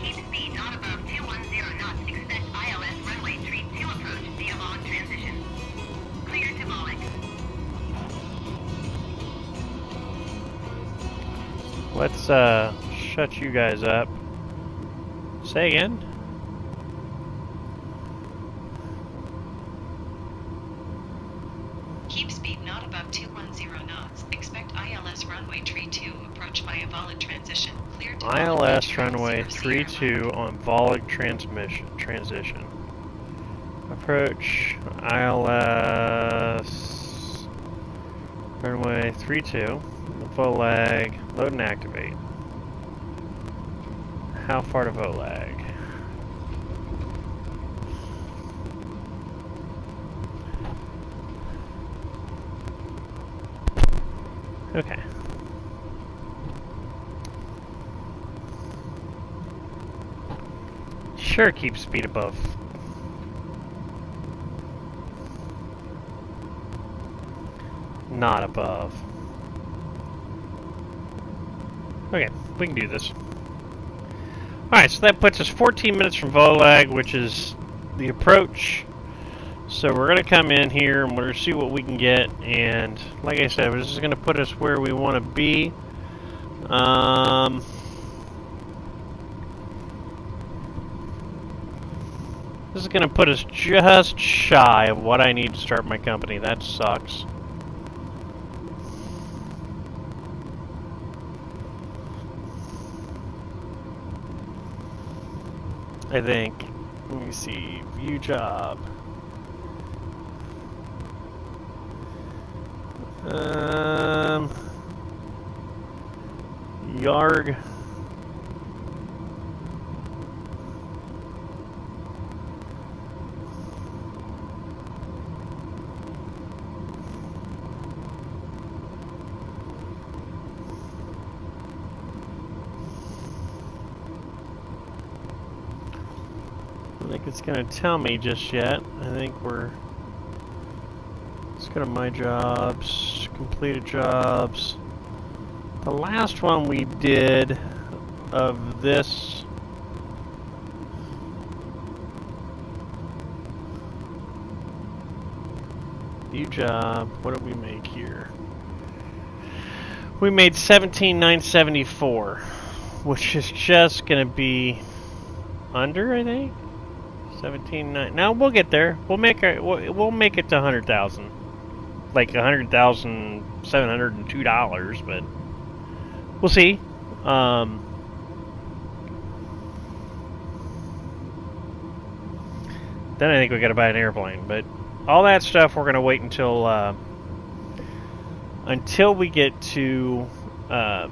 Keep speed not above 210 knots. Expect ILS runway 32 approach via long transition. Clear to Bollock. Let's shut you guys up. Say again? Keep speed not above 210 knots. Expect ILS runway 32 approach via Volog transition. Clear to ILS runway 32 on Volog transition. Approach ILS runway 32. Volag, load and activate. How far to Volag? Okay. Sure, keep speed above. Not above. Okay, we can do this. Alright, so that puts us 14 minutes from Volag, which is the approach. So we're going to come in here and we're going to see what we can get. And like I said, this is going to put us where we want to be. This is going to put us just shy of what I need to start my company. That sucks. I think. Let me see. View job. Yarg. I don't think it's going to tell me just yet. I think we're... Let's go to my jobs, completed jobs. The last one we did of this view job, what did we make here? We made 17,974, which is just going to be under, I think. 17,900. Now we'll get there. We'll make it to 100,000, like $100,702, but we'll see. Then I think we got to buy an airplane, but all that stuff we're gonna wait until we get to I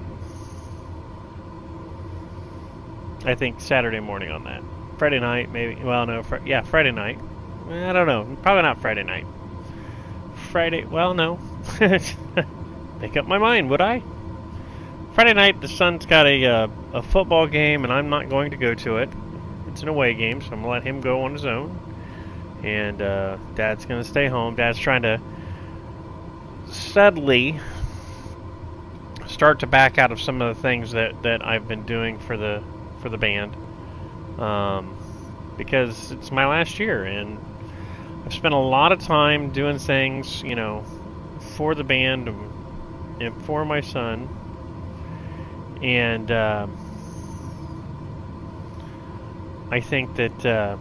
think Saturday morning on that. Friday night, maybe. Well, no, yeah, Friday night. I don't know. Probably not Friday night. Friday. Well, no. Make up my mind, would I? Friday night, the son's got a football game, and I'm not going to go to it. It's an away game, so I'm gonna let him go on his own. And Dad's gonna stay home. Dad's trying to steadily start to back out of some of the things that I've been doing for the band. Because it's my last year, and I've spent a lot of time doing things, you know, for the band and for my son, and I think that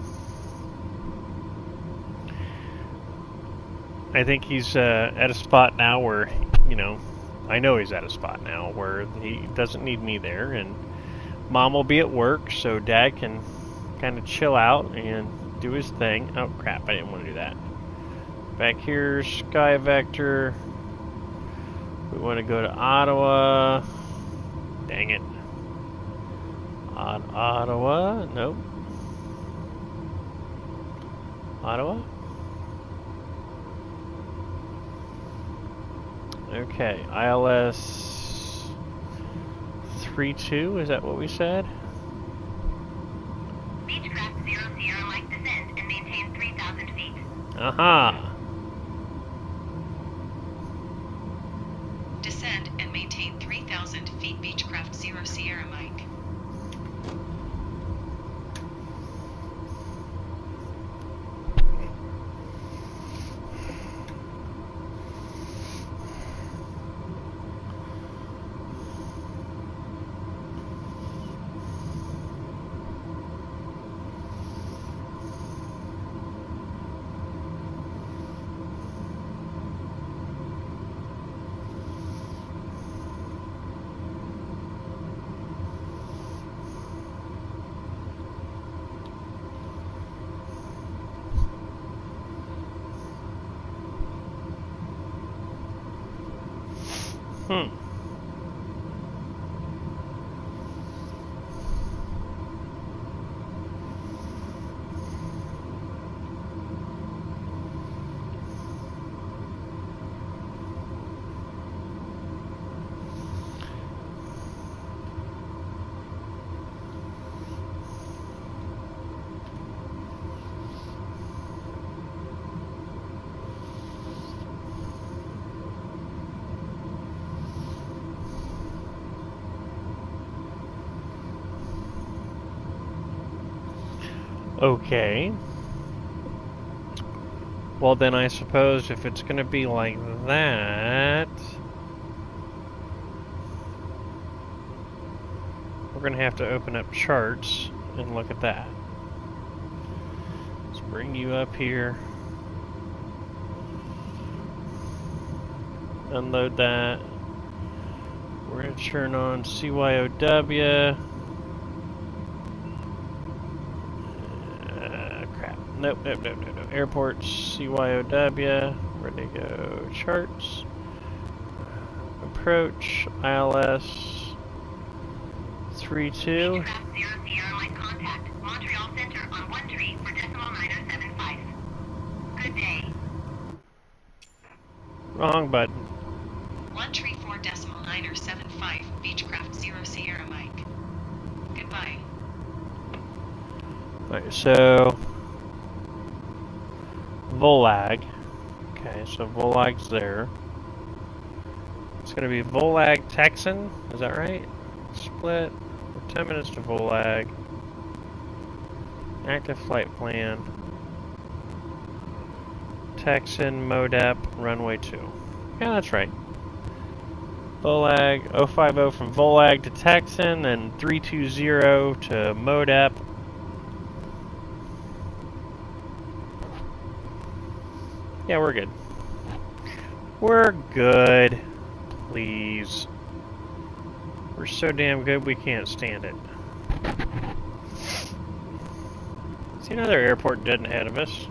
I think he's at a spot now where, you know, I know he's at a spot now where he doesn't need me there, and Mom will be at work, so Dad can kind of chill out and do his thing. Oh crap, I didn't want to do that. Back here, Sky Vector. We want to go to Ottawa. Dang it. Ottawa? Nope. Ottawa? Okay, ILS 32, is that what we said? Beechcraft 0 Sierra Mike descend and maintain 3,000 feet. Aha! Descend and maintain 3,000 feet. Beechcraft 0 Sierra Mike. Okay. Well, then I suppose if it's going to be like that, we're going to have to open up charts and look at that. Let's bring you up here. Unload that. We're going to turn on CYOW. Nope. Airports, CYOW, where'd they go? Charts, approach, ILS, 3-2. Beechcraft 0 Sierra Mike contact Montreal Center on 1 tree for decimal 9075. Good day. Wrong button. 134.975 Beechcraft 0 Sierra Mike. Goodbye. Right, so Volag. Okay, so Volag's there. It's going to be Volag Texan. Is that right? Split. 10 minutes to Volag. Active flight plan. Texan, Modep, runway 2. Yeah, that's right. Volag 050 from Volag to Texan, and 320 to Modep. Yeah, we're good. We're good. Please. We're so damn good we can't stand it. See another airport dead ahead of us.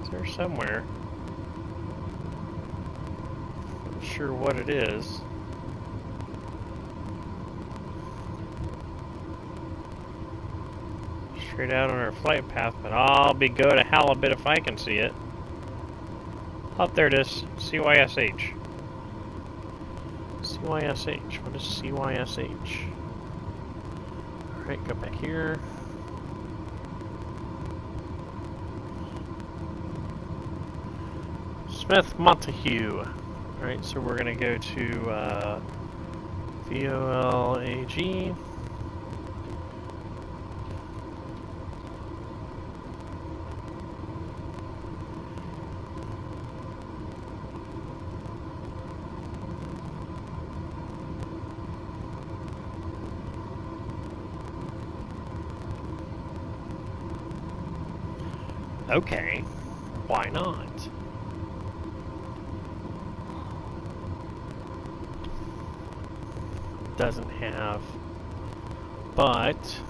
It's there somewhere. Not sure what it is. Straight out on our flight path, but I'll be go to halibut if I can see it. Up there it is. CYSH. CYSH. What is CYSH? Alright, go back here. Smith Montague. Alright, so we're going to go to VOLAG. Okay, why not? Doesn't have, but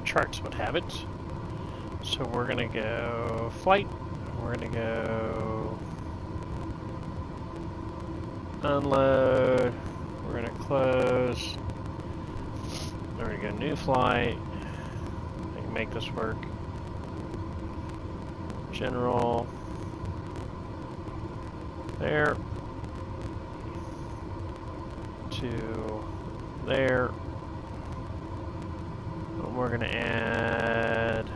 charts would have it. So we're gonna go flight. We're gonna go unload. We're gonna close. We're gonna go new flight. I can make this work. General. There. To there. And we're going to add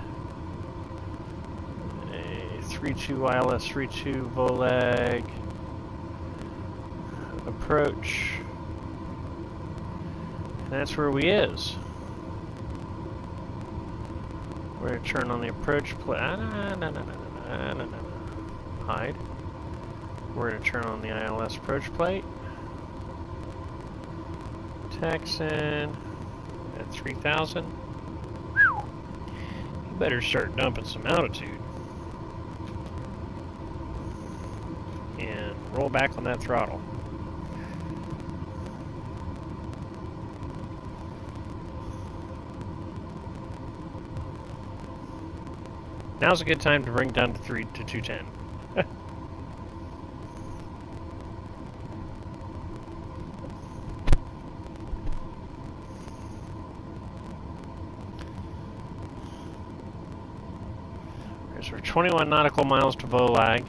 a 32 ILS 32 Volag approach. And that's where we is. We're going to turn on the approach plate. Hide. We're going to turn on the ILS approach plate. Texan at 3,000. You better start dumping some altitude. And roll back on that throttle. Now's a good time to bring down to 210. So we're 21 nautical miles to Volag.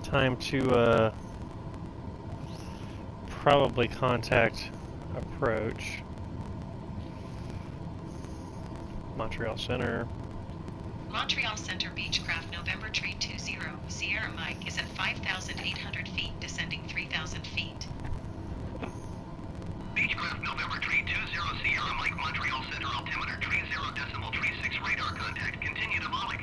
Time to probably contact approach. Montreal Center. Montreal Center Beechcraft November 320 Sierra Mike is at 5,800 feet, descending 3,000 feet. Beechcraft November 320 Sierra Mike Montreal Center altimeter 30.36 radar contact. Continue to Volag.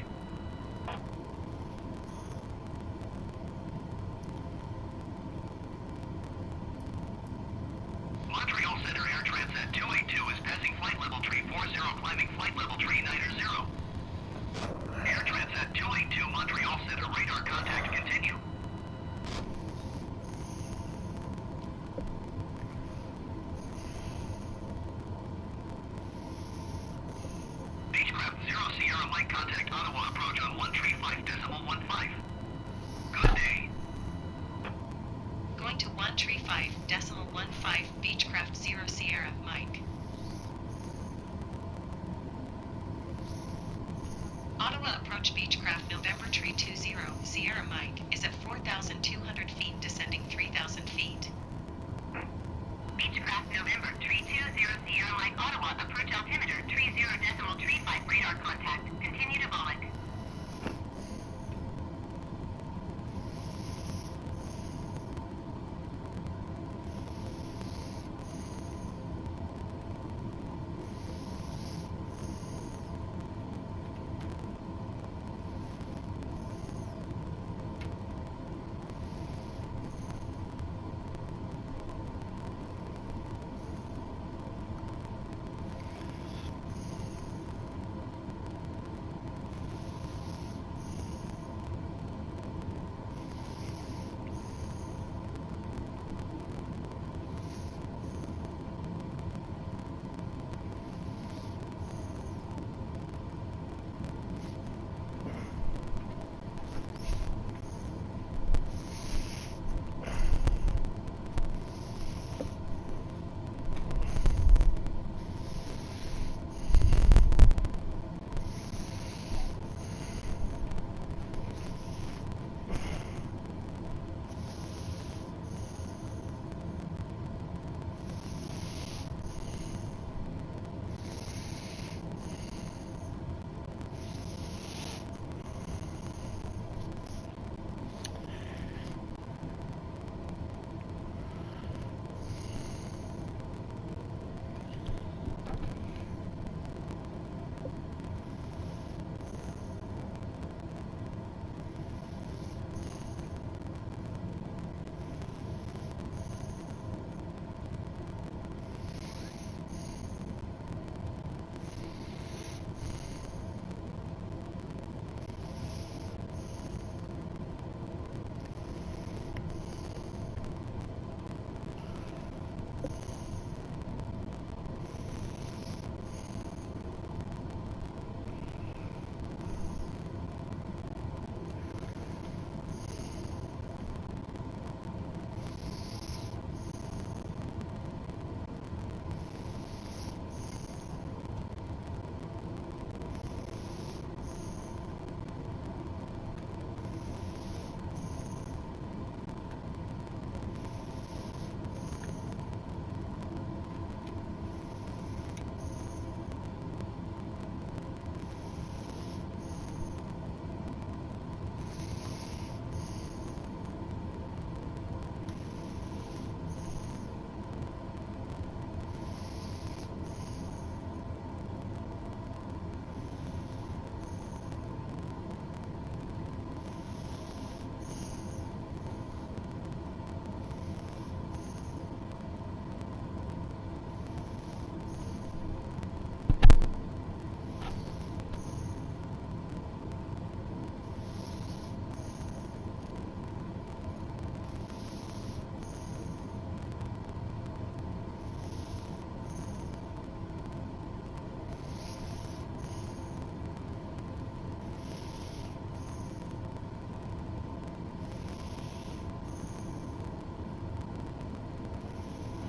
Montreal Center Air Transat 282 is passing flight level 340, climbing flight level 390. Air Transat 282 Montreal Center radar contact. Continue. Beechcraft 0 Sierra Mike contact Ottawa approach on 135.15. Good day. Going to 135.15 Beechcraft 0 Sierra Mike. Ottawa approach Beechcraft November Tree 20 Sierra Mike is at 4,200 feet descending 3,000 feet. Beechcraft November 320 Sierra Mike Ottawa approach altimeter 30.35 radar contact. Continue to volate.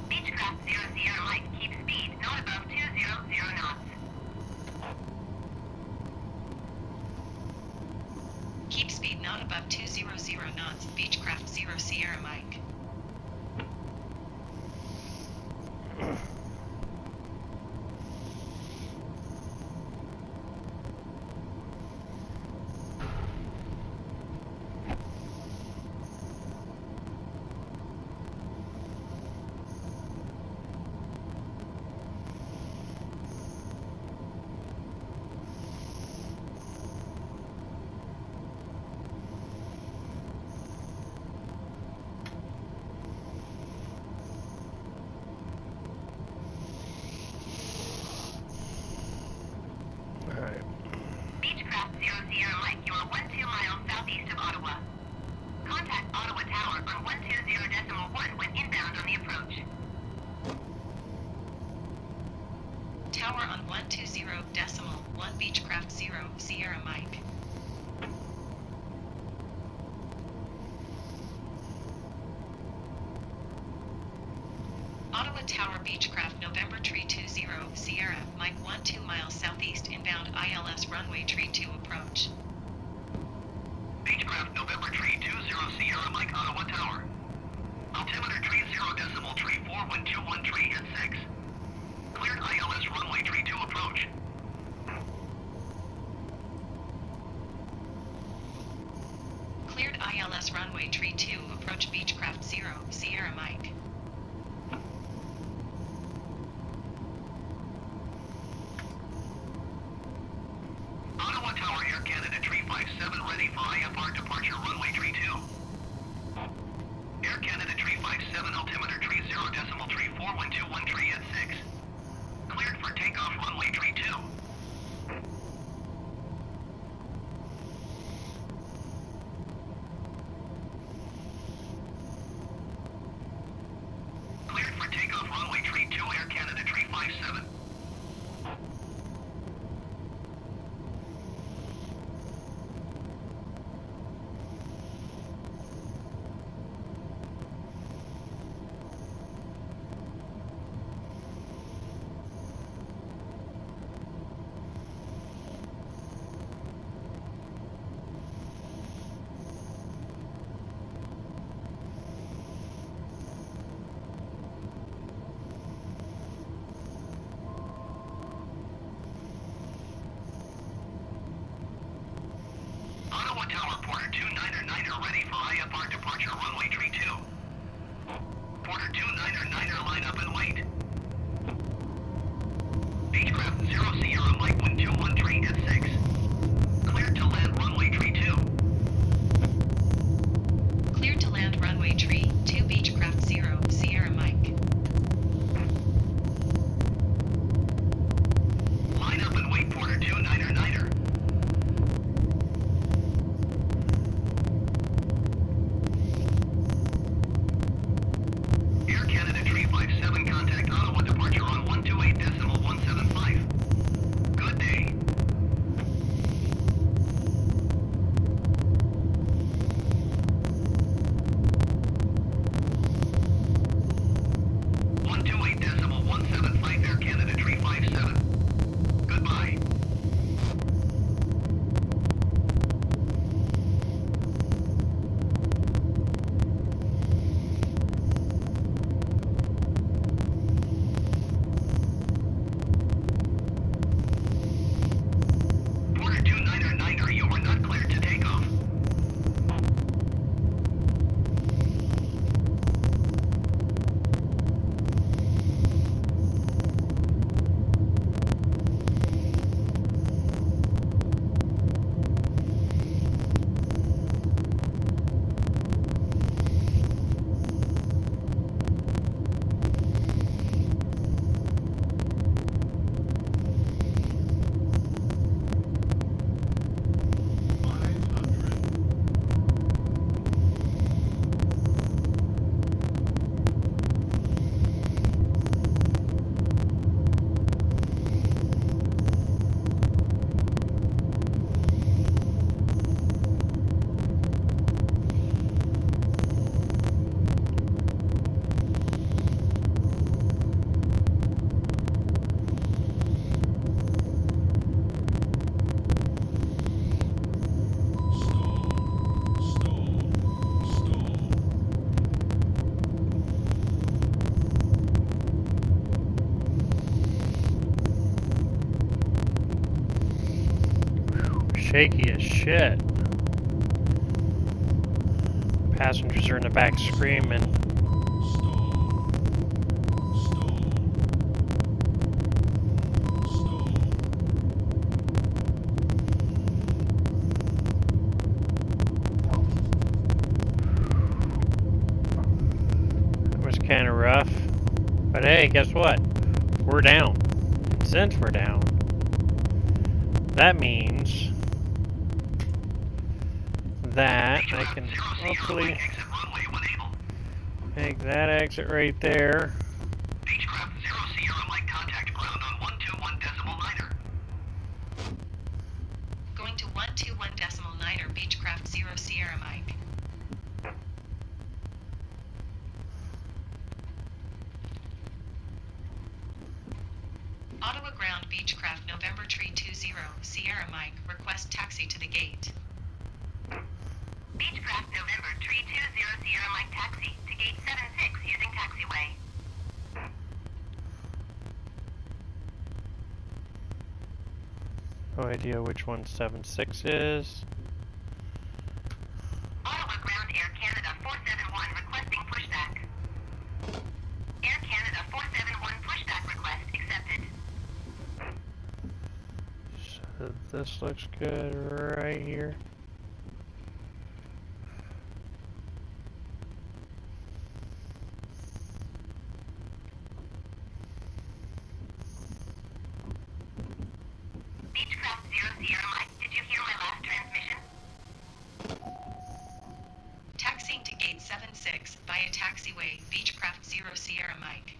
Beechcraft 0 Sierra Mike, keep speed not above 200 knots. Keep speed not above 200 knots Beechcraft 0 Sierra Mike. 1 Beechcraft 0, Sierra Mike. Ottawa Tower Beechcraft November Tree 20, Sierra Mike 12 miles southeast inbound ILS runway Tree 2 approach. Beechcraft November Tree 20 Sierra Mike Ottawa Tower. Altimeter Tree 0 decimal Tree 4121 Tree at 6. Cleared ILS runway Tree 2 approach. Cleared ILS runway Tree 2 approach Beechcraft 0, Sierra Mike. Ottawa Tower Air Canada Tree 57 ready for IFR departure runway Tree 2. Air Canada Tree 57 altimeter Tree 0 decimal Tree 4121 Tree at 6. Cleared for takeoff runway Tree 2. Cleared for takeoff runway Tree 2 Air Canada Tree 57. Ottawa Tower Porter 299er ready for IFR departure runway Tree 2. Porter 299er line up and wait. Beechcraft 0 Sierra Mike 121 Tree at 6. Cleared to land runway Tree 2. Cleared to land runway Tree 2 Beechcraft 0, Sierra Mike. Line up and wait Porter 299er. Air Canada Tree 57 contact Ottawa departure on 128.175. Good day. Air Canada Tree 57. Goodbye. Porter 299er, you are not cleared to take off. Shaky as shit. Passengers are in the back screaming. That was kind of rough. But hey, guess what? We're down. And since we're down, that means that I can hopefully make that exit right there. Beechcraft 0 Sierra Mike contact ground on 121.9er. Beechcraft 0 Sierra Mike. Ottawa Ground Beechcraft November Tree 20 Sierra Mike. Request taxi to the gate. Beechcraft November 320 Sierra Mike taxi to gate 76 using taxiway. No idea which one 76 is. Ottawa Ground Air Canada 471 requesting pushback. Air Canada 471 pushback request accepted. So this looks good right here. Beechcraft 0 Sierra Mike, did you hear my last transmission? Taxiing to gate 76 via taxiway Beechcraft 0 Sierra Mike.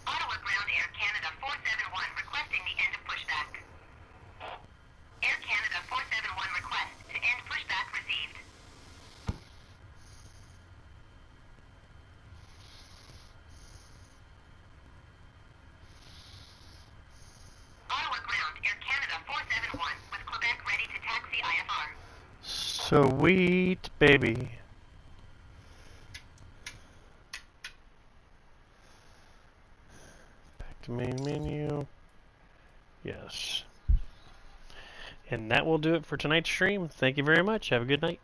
Ottawa Ground Air Canada 471 requesting the end of pushback. Air Canada 471 request to end pushback received. Ottawa Ground Air Canada 471 with Quebec ready to taxi IFR. Sweet baby. Back to main menu. Yes. And that will do it for tonight's stream. Thank you very much. Have a good night.